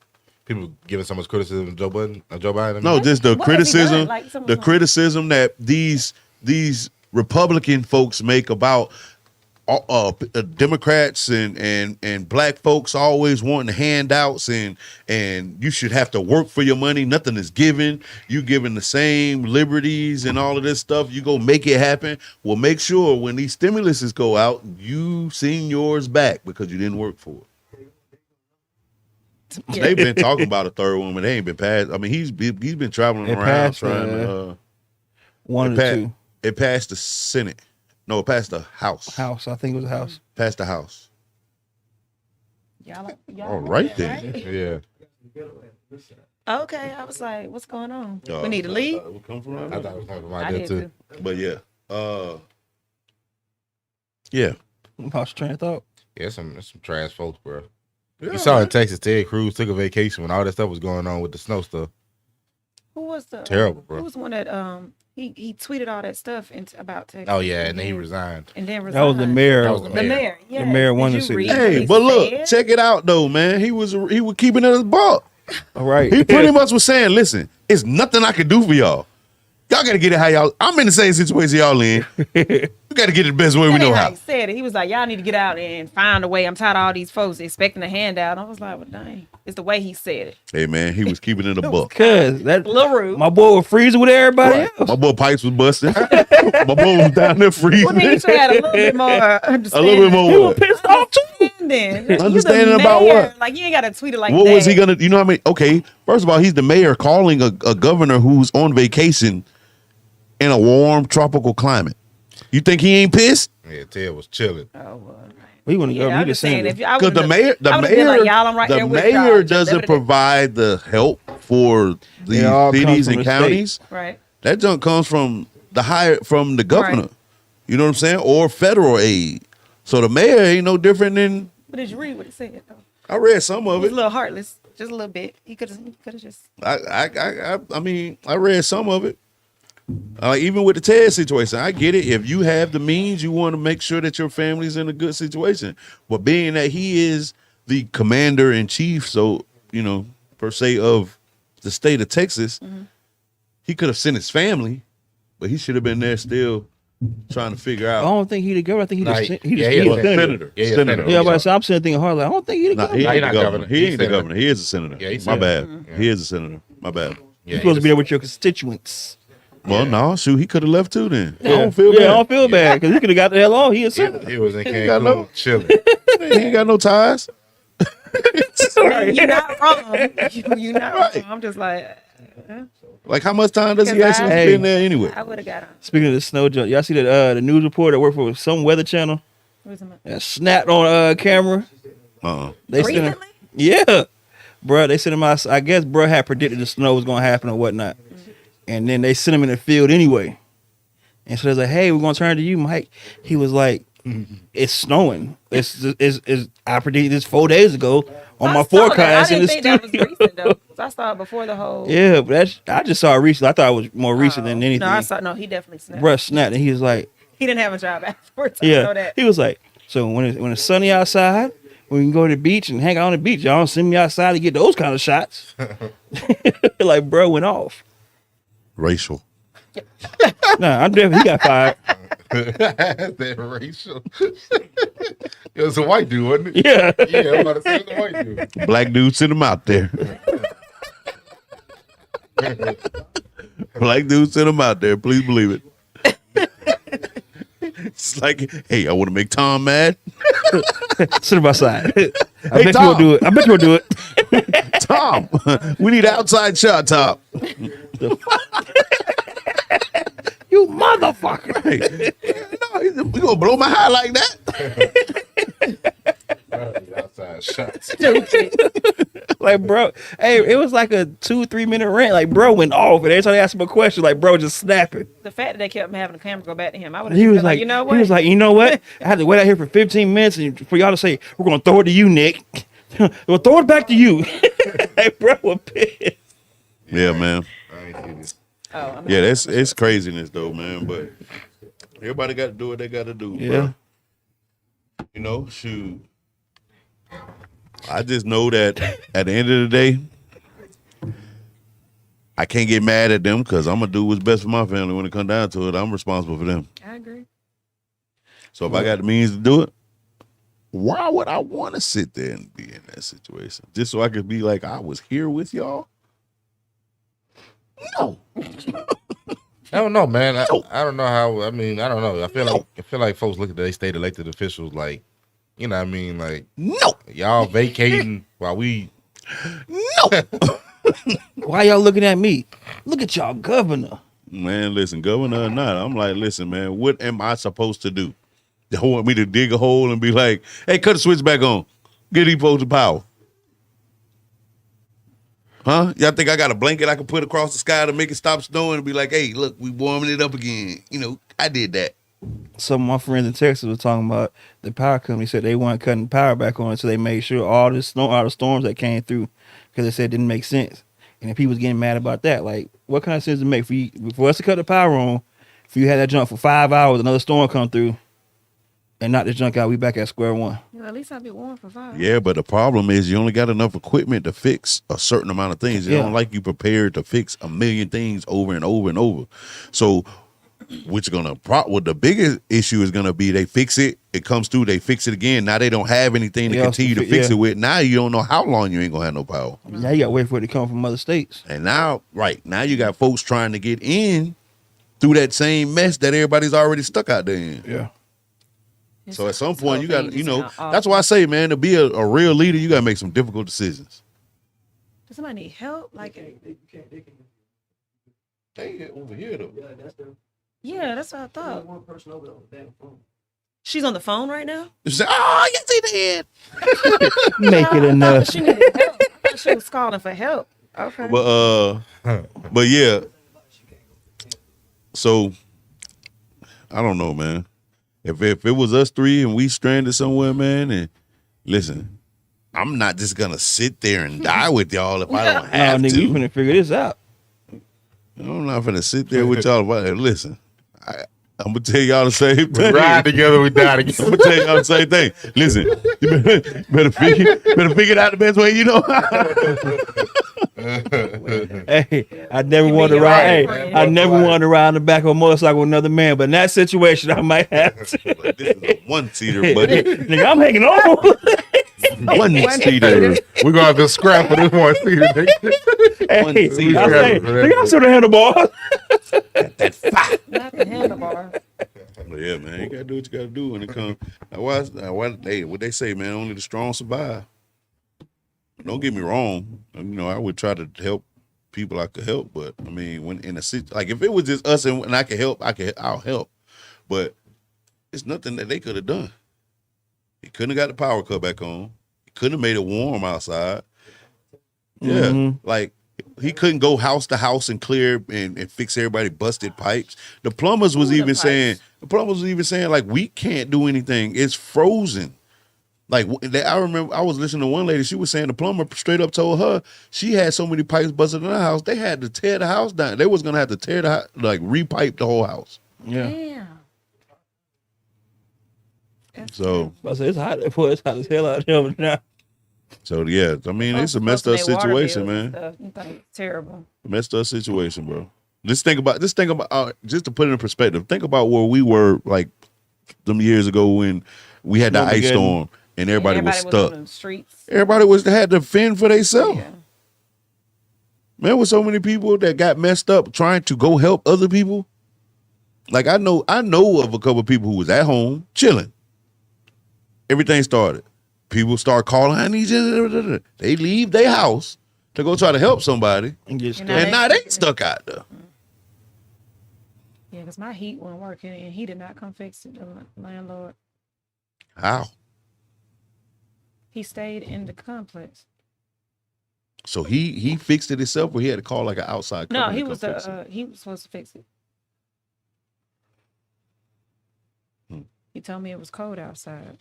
people giving so much criticism of Joe Biden? No, just the What has he done? criticism, Like, someone the like- criticism that these Republican folks make about Democrats and black folks always wanting handouts and you should have to work for your money. Nothing is given. You given the same liberties and all of this stuff. You go make it happen. Well, make sure when these stimuluses go out, you send yours back because you didn't work for it. Yeah. They've been talking about a third one, but they ain't been passed. I mean, he's been traveling It around passed, trying to. One of the two. It passed the Senate. No, it passed the House. House. I think it was a house. Passed the House. Y'all All right then. right? Yeah. Okay, I was like, what's going on? Uh, We need to leave. we come from around I there. thought it was talking I about did that too. too. But yeah. Yeah. Lost train of thought. Yeah, some trash folks, bro. Yeah. You saw in Texas, Ted Cruz took a vacation when all that stuff was going on with the snow stuff. Who was the Terrible, bro. Who was the one that he tweeted all that stuff about Texas? Oh yeah, and then he resigned. And then That was the resigned. mayor. That was the The mayor. mayor. Yeah. mayor won Did the you city. read what Hey, he but look, said? check it out though, man. He was keeping it a buck. All right. He pretty much was saying, listen, it's nothing I can do for y'all. Y'all gotta get it how y'all. I'm in the same situation y'all in. You gotta get it the best way we That know ain't how how. he said it. He was like, y'all need to get out and find a way. I'm tired of all these folks expecting a handout. I was like, well, dang. It's the way he said it. Hey man, he was keeping it a buck. Cause that A little rude. my boy was freezing with everybody Right. else. My boy pipes was busting. My boy was down there freezing. Well, then you should have had a little bit more A understanding. little bit more He was what? pissed off too. Understanding about what? Like, you ain't got to tweet it like What that. was he gonna? You know what I mean? Okay, first of all, he's the mayor calling a governor who's on vacation in a warm tropical climate. You think he ain't pissed? Yeah, Ted was chilling. Oh, well, right. We want to go. Yeah, He I'm just just saying, saying if I Because would've I would've been like, y'all, I'm right the there with y'all. mayor Just doesn't da-da-da. provide the help for It all the comes cities from and the state. counties. Right. That junk comes from the governor. Right. You know what I'm saying? Or federal aid. So the mayor ain't no different than. But did you read what it said, though? I read some It of was it. a little heartless. Just a little bit. He could have just. I mean, I read some of it. Even with the Ted situation, I get it. If you have the means, you want to make sure that your family's in a good situation. But being that he is the commander in chief, so per se of the state of Texas, he could have sent his family, but he should have been there still trying to figure I out. don't think he the governor. I think he Nah, the he- he yeah, the he senator. Senator. Yeah, yeah, Senator. senator. Yeah, but I'm sitting thinking hard like I don't think he the Nah, governor. he Nah, ain't he the not governor. governor. He He's ain't the senator. governor. He is a senator. Yeah, he's My senator. bad. Yeah. He is a senator. My bad. Yeah, You're supposed to be he there with your constituents. Well, no, shoot, he could have left too. Then I don't feel Yeah, bad. I don't feel bad because he could have got the hell on. He a senator. he was in got no- Cancun chilling. He ain't got no ties. You're not wrong. You're not Right. wrong. I'm just like, Like, how much time does he Because actually I- spend there anyway? I would have got on. Speaking of the snow jump, y'all see that the news reporter that worked for some weather channel Who's in my- that snapped on camera. They sent him, Recently? yeah, bro. They sent him out. I guess bro had predicted the snow was gonna happen or whatnot, and then they sent him in the field anyway. And so they're like, "Hey, we're gonna turn to you, Mike." He was like, "It's snowing. It's I predicted this 4 days ago on I my saw that. forecast I in didn't the think that was studio." recent though. 'Cause I saw it before the whole. Yeah, but I just saw it recently. I thought it was more recent than anything. No, I saw. No, he definitely snapped. Bruh snapped, and he was like, He didn't have a job afterwards. I know "Yeah." that. He was like, "So when it's sunny outside, we can go to the beach and hang out on the beach. Y'all don't send me outside to get those kind of shots." Like, bro went off. Racial. Nah, I'm definitely he got fired. that racial. It was a white dude, wasn't it? Yeah. Yeah, I'm about to say it was a white dude. Black dude, send him out there. Black dude, send him out there. Please believe it. It's like, hey, I want to make Tom mad. Sit him outside. I Hey, bet you Tom. won't do it. I bet you won't do it. Tom, we need an outside shot, Tom. You motherfucker. Hey, no, we gonna blow my high like that? Outside shots. Stupid. Like, bro, hey, it was like a 2-3 minute rant. Like, bro went off, and every time they asked him a question, like, bro just snapping. The fact that they kept having the camera go back to him, I would And have he was been like, you know what? he was like, you know what? I had to wait out here for 15 minutes and for y'all to say, we're gonna throw it to you, Nick. We'll throw it back to you. Hey, bro, was pissed. Yeah, man. I ain't see this. oh, I'm Yeah, it's craziness though, man. But everybody got to do what they got to do. Yeah. Bro. You know, shoot. I just know that at the end of the day, I can't get mad at them because I'm gonna do what's best for my family. When it comes down to it, I'm responsible for them. I agree. So if I got the means to do it, why would I want to sit there and be in that situation just so I could be like I was here with y'all? No. I don't know, man. I don't know how. I mean, I don't know. I feel like folks look at their state elected officials like, you know what I mean? Like, No. y'all vacating while we. No. Why y'all looking at me? Look at y'all governor. Man, listen, governor or not, I'm like, listen, man, what am I supposed to do? They want me to dig a hole and be like, hey, cut the switch back on. Get these folks the power. Huh? Y'all think I got a blanket I can put across the sky to make it stop snowing and be like, hey, look, we warming it up again. You know, I did that. Some of my friends in Texas were talking about the power company said they weren't cutting power back on until they made sure all the storms that came through, because they said it didn't make sense. And if people was getting mad about that, like, what kind of sense does it make for us to cut the power on, if you had that junk for 5 hours, another storm come through, and knock this junk out, we back at square one. Well, at least I'll be warm for 5. Yeah, but the problem is you only got enough equipment to fix a certain amount of things. You Yeah. don't like you prepared to fix a million things over and over and over. So which gonna what the biggest issue is gonna be, they fix it, it comes through, they fix it again. Now they don't have anything to Yeah, continue to yeah. fix it with. Now you don't know how long you ain't gonna have no power. Now you got to wait for it to come from other states. And now, right, now you got folks trying to get in through that same mess that everybody's already stuck out there in. Yeah. So at some point you got, you know, that's why I say, man, to be a real leader, you got to make some difficult decisions. Does somebody need help? Like, They over here though. yeah, that's what I thought. She's on the phone right now. You say, oh, yes, he did. Make it I enough. thought she needed help. I thought she was calling for help. Okay. But yeah. So I don't know, man. If it was us three and we stranded somewhere, man, and listen, I'm not just gonna sit there and die with y'all if I don't No, have nigga, to. you finna figure this out. I'm not gonna sit there with y'all. Listen, I'm gonna tell y'all the same We thing. ride together, we die I'm together. gonna tell y'all the same thing. Listen, you better figure it out the best way you know. Hey, I never You wanted to mean ride. your Hey, friend. I never wanted to ride on the back of a motorcycle with another man, but in that situation, I might have to. Like, this is a one-seater, buddy. Nigga, I'm hanging on. One-seater. We're gonna have to scrap for this one seater. One Hey, seater. I say, nigga, I'm still the handlebar. Not the handlebar. But yeah, man, you gotta do what you gotta do when it comes. What they say, man, only the strong survive. Don't get me wrong. You know, I would try to help people I could help, but I mean, when in a like if it was just us and I could help, I'll help. But it's nothing that they could have done. He couldn't have got the power cut back on. He couldn't have made it warm outside. Yeah, like he couldn't go house to house and clear and fix everybody busted pipes. The plumbers was even saying like we can't do anything. It's frozen. Like I remember I was listening to one lady. She was saying the plumber straight up told her she had so many pipes busted in her house. They had to tear the house down. They was gonna have to tear the house, like repipe the whole house. Yeah. Damn. So I say it's hot. Boy, it's hot as hell out there now. So yeah, I mean it's a messed up situation, man. Terrible. Messed up situation, bro. Just think about just to put it in perspective. Think about where we were like them years ago when we had the ice storm and everybody was stuck. On the streets. Everybody had to fend for themselves. Yeah. Man, with so many people that got messed up trying to go help other people. Like I know of a couple of people who was at home chilling. Everything started. People start calling, I need you. They leave their house to go try to help somebody. And get stuck. And now they stuck out there. Yeah, because my heat wasn't working and he did not come fix it, the landlord. How? He stayed in the complex. So he fixed it himself, or he had to call like an outside company? No, he to was come fix it? he was supposed to fix it. He told me it was cold outside.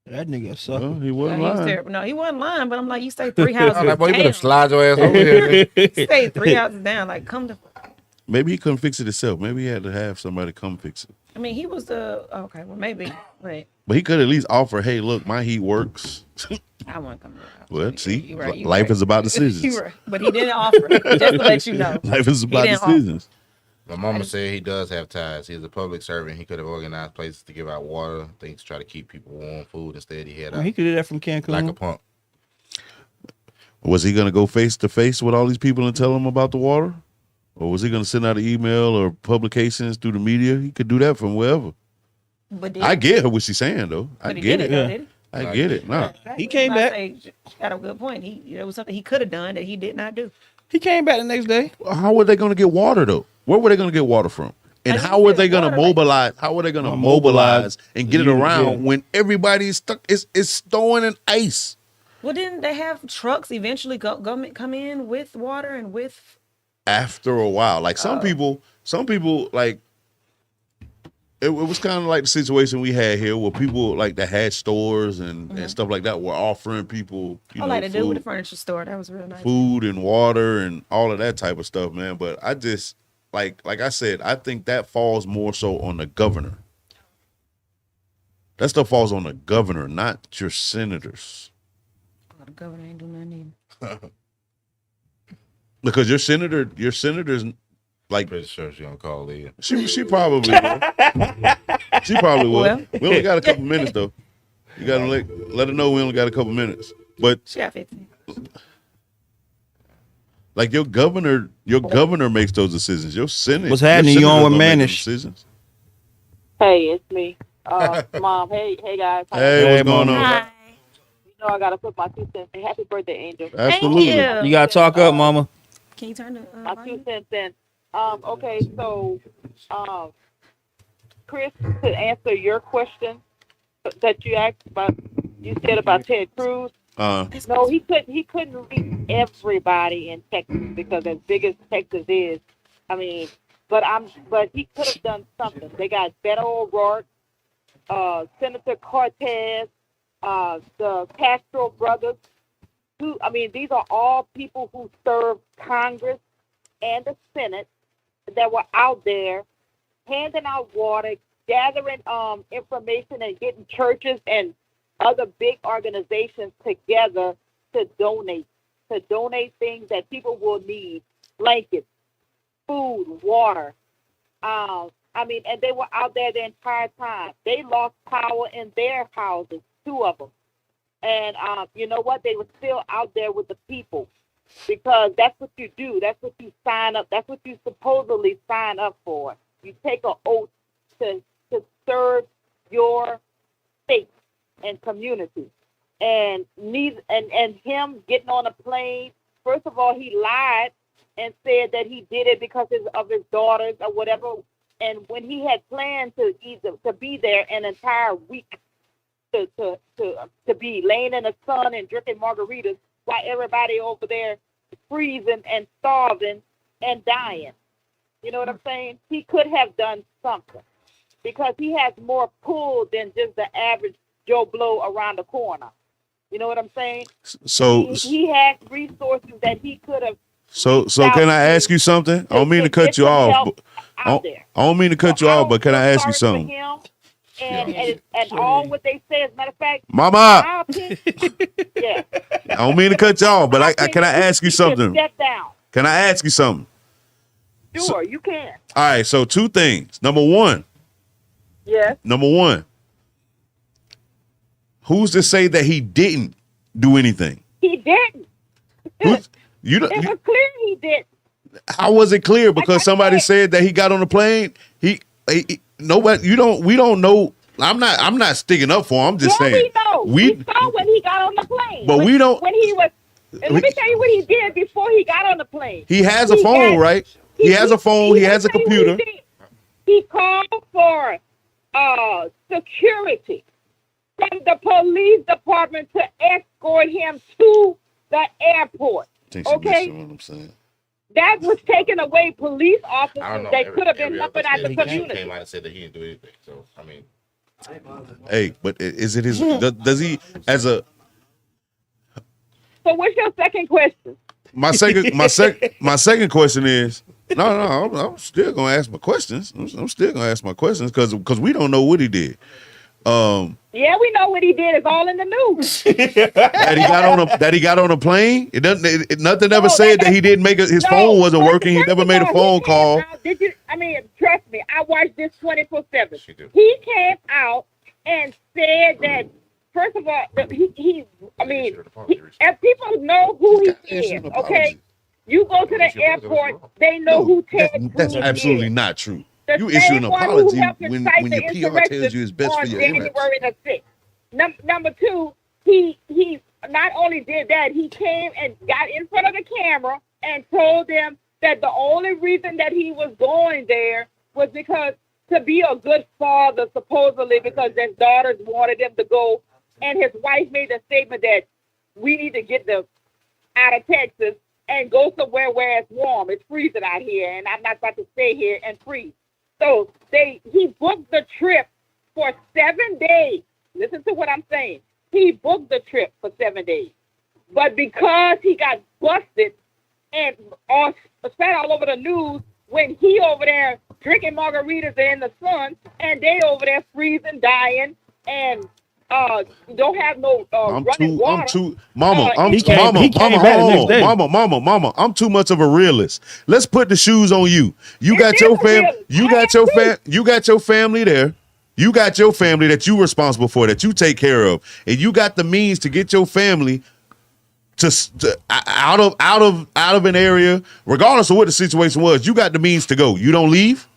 That nigga sucker. Well, he No, wasn't he was lying. terrible. No, he wasn't lying, but I'm like, you stayed 3 houses I'm like, boy, you better down. slide your ass over here. Stayed 3 houses down. Like, come to. Maybe he couldn't fix it himself. Maybe he had to have somebody come fix it. I mean, he was the okay. Well, maybe, but But he could at least offer, hey, look, my heat works. I want to come to the house. Well, see, You right, you life right. is about decisions. You right. But he didn't offer. Just to let you know. Life is about didn't offer. decisions. My mama said he does have ties. He's a public servant. He could have organized places to give out water, things to try to keep people warm, food. Instead, he had Well, he could do that from like a Cancun. pump. Was he going to go face to face with all these people and tell them about the water? Or was he going to send out an email or publications through the media? He could do that from wherever. But did, I get her what she's saying, though. I but he get did it. though, Yeah. did he? I get it. Nah. He came I back. say, got a good point. It was something he could have done that he did not do. He came back the next day. How were they going to get water, though? Where were they going to get water from? And I how were didn't they get going to water, like- mobilize? How are they going to Mobilize mobilize and get it you, around yeah. when everybody's stuck? It's snowing and ice. Well, didn't they have trucks eventually come in with water and with? After a while, like some people like it was kind of like the situation we had here where people like that had stores and stuff like that were offering people Like to do with the food, furniture store. That was real nice. food and water and all of that type of stuff, man. But I just like I said, I think that falls more so on the governor. That stuff falls on the governor, not your senators. Oh, the governor ain't do nothing either. Because your senators like Pretty sure she gonna call in. she probably will. She probably will. Well. We only got a couple minutes though. You gotta let her know we only got a couple minutes. But She got 15. like your governor makes those decisions. Your Senate. What's happening? your You on senators with don't make Mannish? those decisions. Hey, it's me. Mom, hey guys. Hey, what's going on? Hi. You know I gotta put my 2 cents in. Happy birthday, Angel. Absolutely. Thank You gotta talk up, mama. Can you turn the My 2 volume? cents in. Okay, so Chris, to answer your question that you asked about, you said about Ted Cruz. No, he couldn't reach everybody in Texas because as big as Texas is, I mean, but he could have done something. They got Beto O'Rourke, Senator Cortez, the Castro brothers. These are all people who served Congress and the Senate that were out there handing out water, gathering information, and getting churches and other big organizations together to donate. to donate things that people will need, blankets, food, water. And they were out there the entire time. They lost power in their houses, 2 of them. And you know what? They were still out there with the people because that's what you do. That's what you sign up. That's what you supposedly sign up for. You take an oath to serve your state and community. And him getting on a plane, first of all, he lied and said that he did it because of his daughters or whatever. And when he had planned to be there an entire week to be laying in the sun and drinking margaritas while everybody over there freezing and starving and dying. You know what I'm saying? He could have done something because he has more pull than just the average Joe Blow around the corner. You know what I'm saying? So he has resources that he could have. So can I ask you something? I don't mean to cut you off. I don't mean to cut you off, but can I ask you something? And all what they say, as a matter of fact, Mama. Yeah. I don't mean to cut you off, but can I ask you something? Step down. Can I ask you something? Sure, you can. All right, so 2 things. Number one. Yes. Number one. Who's to say that he didn't do anything? He didn't. It was clear he didn't. How was it clear? Because somebody said that he got on the plane. Nobody. We don't know. I'm not sticking up for him. I'm just saying. We know. We saw when he got on the plane. But we don't. When he was. Let me tell you what he did before he got on the plane. He has a phone, right? He has a phone. He has a computer. He called for security from the police department to escort him to the airport. Okay. What I'm saying. That was taking away police officers that could have been helping out the community. He came out and said that he didn't do anything. So I mean, hey, but is it his? Does he as a? So what's your second question? My second question is no. I'm still gonna ask my questions. I'm still gonna ask my questions because we don't know what he did. Yeah, we know what he did. It's all in the news. that he got on a plane. It doesn't. Nothing ever said that he didn't make it. His phone wasn't working. He never made a phone call. Did you? I mean, trust me. I watched this 24/7. He came out and said that. First of all, if people know who he is, okay? You go to the airport, they know who Ted Cruz is. That's absolutely not true. You issue an apology when your PR tells you it's best for your image. January the 6th. Number 2, he not only did that, he came and got in front of the camera and told them that the only reason that he was going there was because to be a good father, supposedly because his daughters wanted him to go. And his wife made a statement that we need to get them out of Texas and go somewhere where it's warm. It's freezing out here, and I'm not about to stay here and freeze. So he booked the trip for 7 days. Listen to what I'm saying. He booked the trip for 7 days. But because he got busted and spread all over the news when he over there drinking margaritas in the sun, and they over there freezing, dying, and don't have no running water. Mama, I'm too much of a realist. Let's put the shoes on you. You got your family. You got your family there. You got your family that you're responsible for, that you take care of, and you got the means to get your family to out of an area, regardless of what the situation was. You got the means to go. You don't leave.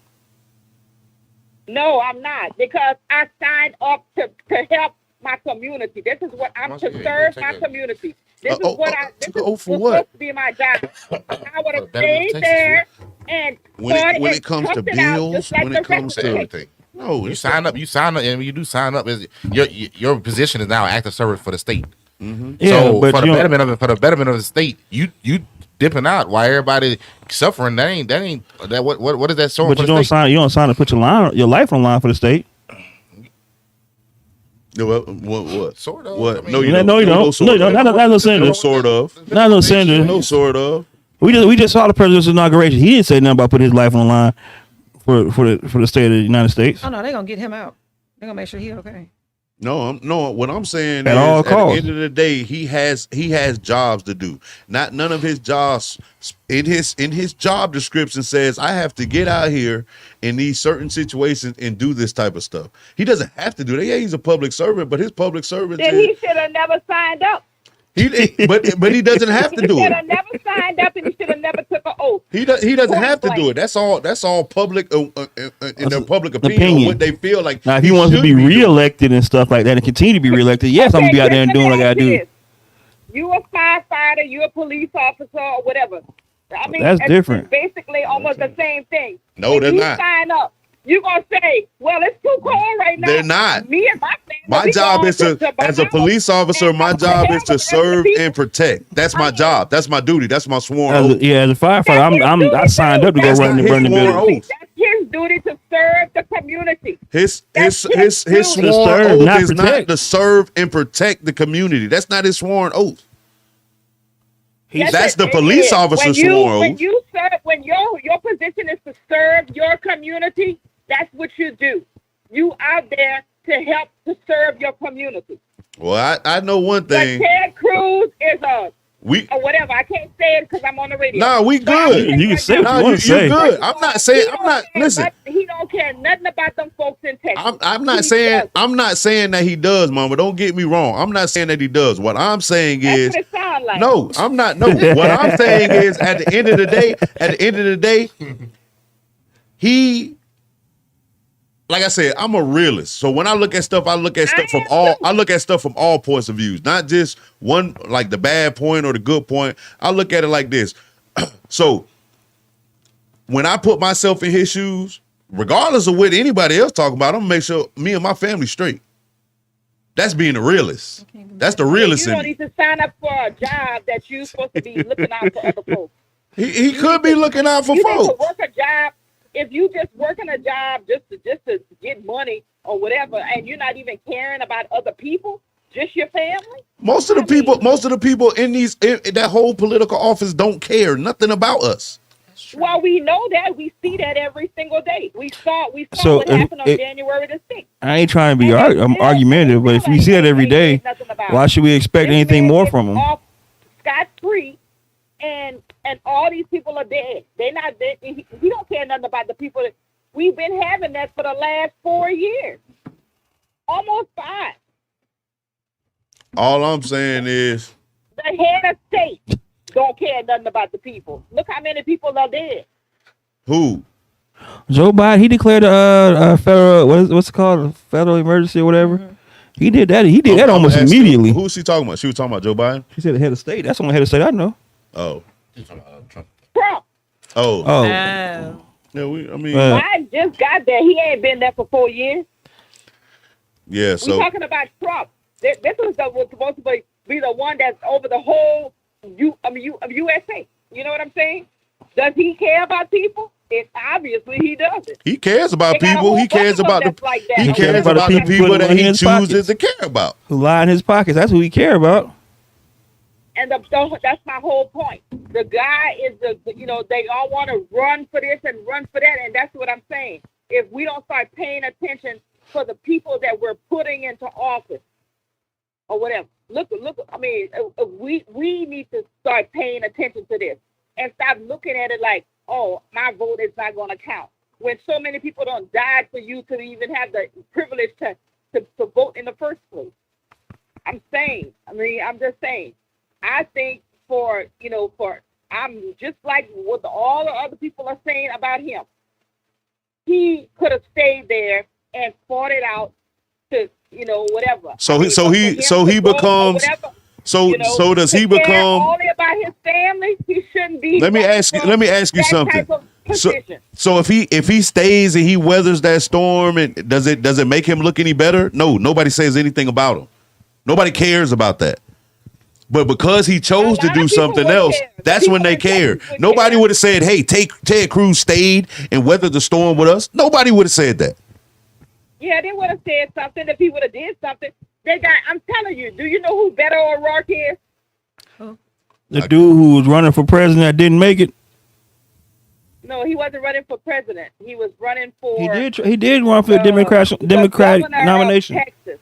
No, I'm not, because I signed up to help my community. This is what I'm to serve my community. This is what this was supposed to be my job. I would have stayed there and when it comes to bills, when it comes to everything. No, you sign up, and you do sign up. Your position is now active service for the state. Mm-hmm. Yeah, so for the betterment of the state, you dipping out while everybody suffering. That ain't what is that showing? But you don't sign to put your life on the line for the state. What? Sort of. What? I mean, No, you don't. Not no senator. No, sort of. Not no senator. No, sort of. We just saw the president's inauguration. He didn't say nothing about putting his life on the line for the state of the United States. Oh no, they're gonna get him out. They're gonna make sure he's okay. No. What I'm saying At is, all at the costs. end of the day, he has jobs to do. Not none of his jobs in his job description says I have to get out here in these certain situations and do this type of stuff. He doesn't have to do that. Yeah, he's a public servant, but his public servant Then he should have never signed up. but he doesn't have to He do should it. have never signed up, and he should have never took an oath. He doesn't Point have to do blank. it. That's all public in their public opinion, opinion. what they feel like. Now, if he wants to should be doing. reelected and stuff like that and continue to be reelected, yes, I'm gonna be out there and doing what I gotta do. You a firefighter, you a police officer, or whatever. I mean, That's it's different. basically almost the same thing. No, When they're you not. sign up, you're gonna say, "Well, it's too cold right now." They're not. Me and my family. My we job going is to, as a Bahamas police officer, and my help job is the to rest of the serve people. and protect. That's my job. That's my duty. That's my sworn As oath. a firefighter, I signed up to go That's run not the burn the his sworn building. oath. That's his duty to serve the community. His That's sworn serve, oath not is not protect. to serve and protect the community. That's not his sworn oath. That's the police officer's sworn oath. When you serve, when your position is to serve your community, that's what you do. You out there to help to serve your community. Well, I know one But thing. Ted Cruz is We or whatever. I can't say it because I'm on the radio. nah, we But I'm good. saying You can right say now, what No, you wanna you say. good. I'm not saying. he I'm don't not. care Listen. nothing- He don't care nothing about them folks in Texas. I'm not He saying doesn't. I'm not saying that he does, Mama. Don't get me wrong. I'm not saying that he does. What I'm saying That's is what it sounds like. no, I'm not. No, what I'm saying is at the end of the day, he, like I said, I'm a realist. So when I look at stuff, I look at stuff from all points of views, not just one, like the bad point or the good point. I look at it like this. So when I put myself in his shoes, regardless of what anybody else talking about, I'm gonna make sure me and my family straight. That's being a realist. That's the realist You in don't me. need to sign up for a job that you're supposed to be looking out for other folks. He could be looking out for You need to folks. work a job. If you just working a job just to get money or whatever, and you're not even caring about other people, just your family. Most of the people in that whole political office don't care nothing about us. Well, we know that. We see that every single day. We saw So what happened on if- January the 6th. I ain't trying to be And I'm they- argumentative, but if we see that every they day, did nothing about why it. should we expect This anything man more is from him? off scot-free, and all these people are dead. They're not dead. He don't care nothing about the people. We've been having that for the last 4 years, almost 5. All I'm saying is, The head of state don't care nothing about the people. Look how many people are dead. who? Joe Biden, he declared a federal what's it called, a federal emergency or whatever. He did that. He did that I'm almost asking, immediately. Who's she talking about? She was talking about Joe Biden. He said the head of state. That's the only head of state I know. Oh, Trump. oh, Oh, yeah. I mean, Biden just got there. He ain't been there for 4 years. yeah. We're So talking about Trump. This was supposed to be the one that's over the whole USA. You know what I'm saying? Does he care about people? It obviously he doesn't. he cares about They got a people. whole He cares bunch of about them the. that's like that. He He cares about the people that in he his chooses pockets. to care about. who lie in his pockets? That's who he care about. And that's my whole point. The guy is they all want to run for this and run for that, and that's what I'm saying. If we don't start paying attention for the people that we're putting into office or whatever, look. I mean, we need to start paying attention to this and stop looking at it like, oh, my vote is not going to count. When so many people don't die for you to even have the privilege to vote in the first place. I'm just saying. I think I'm just like what all the other people are saying about him. He could have stayed there and fought it out to, whatever. So he becomes. So does he become? Only about his family. He shouldn't be. Let me ask you something. So if he stays and he weathers that storm, and does it make him look any better? No, nobody says anything about him. Nobody cares about that. But because he chose to do something else, that's when they care. Nobody would have said, "Hey, Ted Cruz stayed and weathered the storm with us." Nobody would have said that. Yeah, they would have said something if he would have did something. I'm telling you, do you know who Beto O'Rourke is? The dude who was running for president that didn't make it. No, he wasn't running for president. He was running for. He did run for the Democrat governor of nomination. Texas.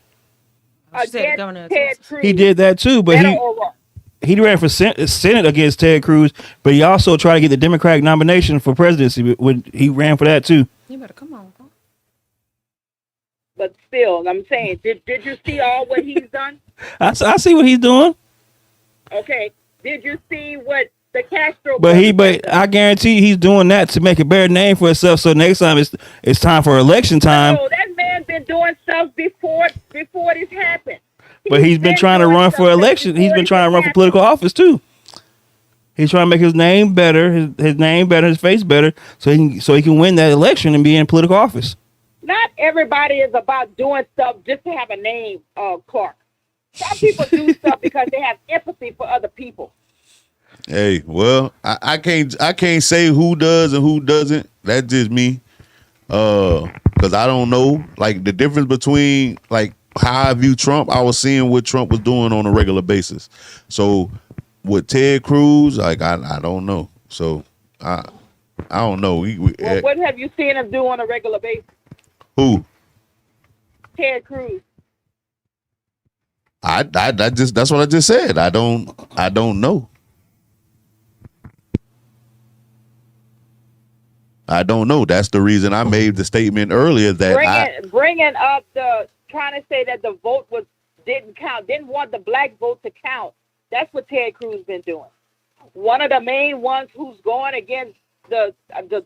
She said against Governor Ted Cruz. He did that too, but Beto O'Rourke. he ran for Senate against Ted Cruz, but he also tried to get the Democratic nomination for presidency. When he ran for that too. You better come on. But still, I'm saying, did you see all what he's done? I see what he's doing, Okay. Did you see what the Castro? but brothers done? I guarantee he's doing that to make a better name for himself. So next time it's time for election time. No, that man been doing stuff before this happened. But he's been trying to doing run for stuff election. He's before been trying to run for happened. political office too. He's trying to make his name better, his name better, his face better, so he can win that election and be in political office. Not everybody is about doing stuff just to have a name, Clark. Some people do stuff because they have empathy for other people. Hey, well, I can't say who does and who doesn't. That's just me. Because I don't know. Like the difference between like how I view Trump, I was seeing what Trump was doing on a regular basis. So with Ted Cruz, like I don't know. So I don't know. Well, what have you seen him do on a regular basis? Who? Ted Cruz. That's what I just said. I don't know. I don't know. That's the reason I made the statement earlier that bringing up trying to say that the vote didn't count, didn't want the black vote to count. That's what Ted Cruz been doing. One of the main ones who's going against the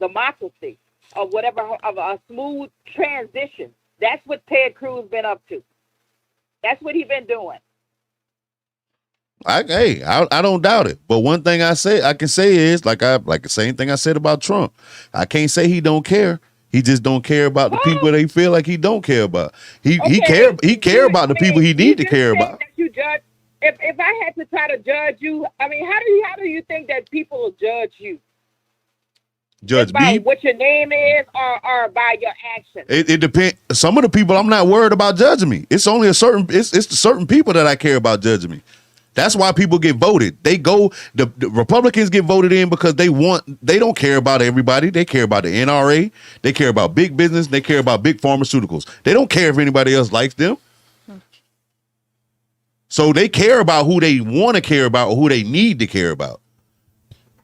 democracy of whatever of a smooth transition. That's what Ted Cruz been up to. That's what he been doing. I don't doubt it. But one thing I can say is like the same thing I said about Trump. I can't say he don't care. He just don't care about the people they feel like he don't care about. He care about the people he need to care about. That you judge. If I had to try to judge you, I mean, how do you think that people will judge you? Judge by me? What your name is or by your actions? It depends. Some of the people I'm not worried about judging me. It's only it's the certain people that I care about judging me. That's why people get voted. The Republicans get voted in because they don't care about everybody. They care about the NRA. They care about big business. They care about big pharmaceuticals. They don't care if anybody else likes them. So they care about who they want to care about or who they need to care about.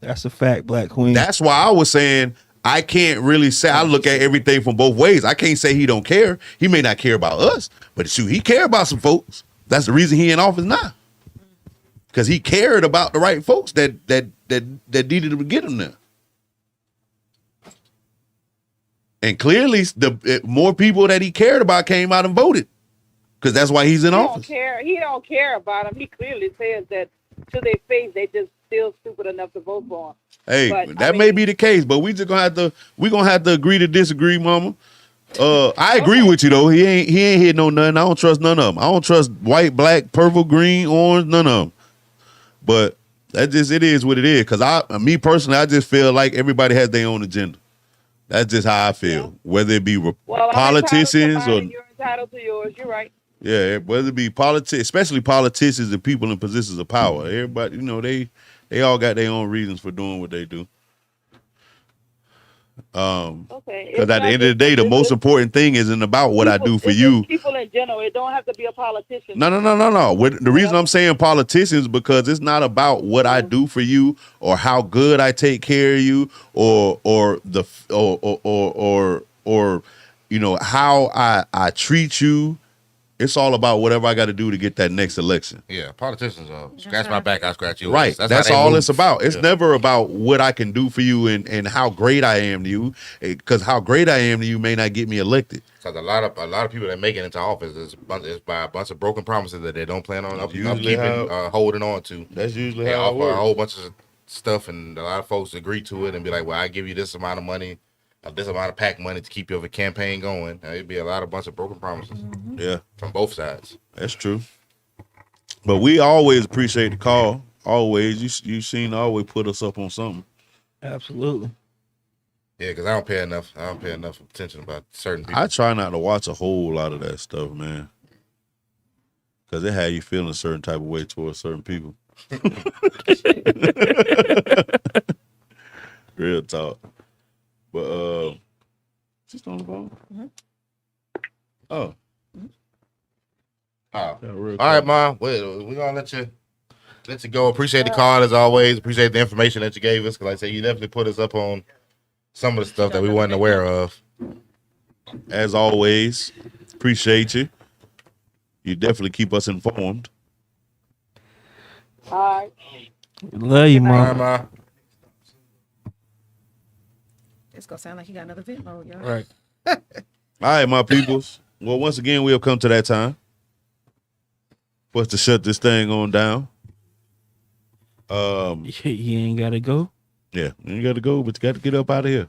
That's a fact, Black Queen. That's why I was saying I can't really say I look at everything from both ways. I can't say he don't care. He may not care about us, but shoot, he care about some folks. That's the reason he in office now. Because he cared about the right folks that needed to get him there. And clearly more people that he cared about came out and voted. Because that's why he's in office. He don't care about them. He clearly says that to their face they just still stupid enough to vote for him. Hey, but may be the case, but we're gonna have to agree to disagree, mama. I agree with you though. He ain't hitting on nothing. I don't trust none of them. I don't trust white, black, purple, green, orange, none of them. But it is what it is. Because me personally, I just feel like everybody has their own agenda. That's just how I feel. Yeah. Whether it be politicians or you're entitled to yours. You're right. Yeah, whether it be especially politicians and people in positions of power. Everybody, they all got their own reasons for doing what they do. Okay. Because at the end of the day, the most important thing isn't about what I do for you. People in general, it don't have to be a politician. No. The reason I'm saying politicians because it's not about what I do for you or how good I take care of you or how I treat you. It's all about whatever I got to do to get that next election. Yeah, politicians scratch my back, I scratch yours. Right. That's all it's about. It's never about what I can do for you and how great I am to you, because how great I am to you may not get me elected. Because a lot of people that make it into office is by a bunch of broken promises that they don't plan on holding on to. That's usually they how offer it works. a whole bunch of stuff, and a lot of folks agree to it and be like, "Well, I give you this amount of money." This amount of PAC money to keep your campaign going. It'd be a bunch of broken promises. Mm-hmm. Yeah, from both sides. That's true. But we always appreciate the call. Always, you seen always put us up on something. Absolutely. Yeah, because I don't pay enough attention about certain people. I try not to watch a whole lot of that stuff, man, because it had you feeling a certain type of way towards certain people. Real talk. But she's on the phone. Mm-hmm. Oh. Mm-hmm. Oh. Yeah, real All right, quick. Mom. We're gonna let you go. Appreciate the call as always. Appreciate the information that you gave us. Cause like I said, you definitely put us up on some of the stuff that we wasn't aware of. As always, appreciate you. You definitely keep us informed. All right. Love you, All right, mom. Mom. It's gonna sound like he got another vent mode, y'all. Right. All right, my peoples. Well, once again, we'll come to that time for us to shut this thing on down. You ain't gotta go. Yeah, you got to go, but you got to get up out of here.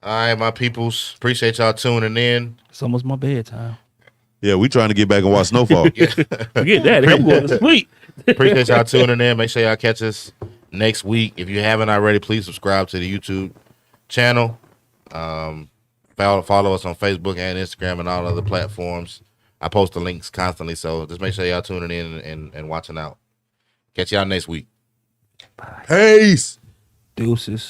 All right, my peoples. Appreciate y'all tuning in. It's almost my bedtime. Yeah, we trying to get back and watch Snowfall. Forget that. I'm going to sleep. Appreciate y'all tuning in. Make sure y'all catch us next week. If you haven't already, please subscribe to the YouTube channel. Follow us on Facebook and Instagram and all other platforms. I post the links constantly, so just make sure y'all tuning in and watching out. Catch y'all next week. Peace. Deuces.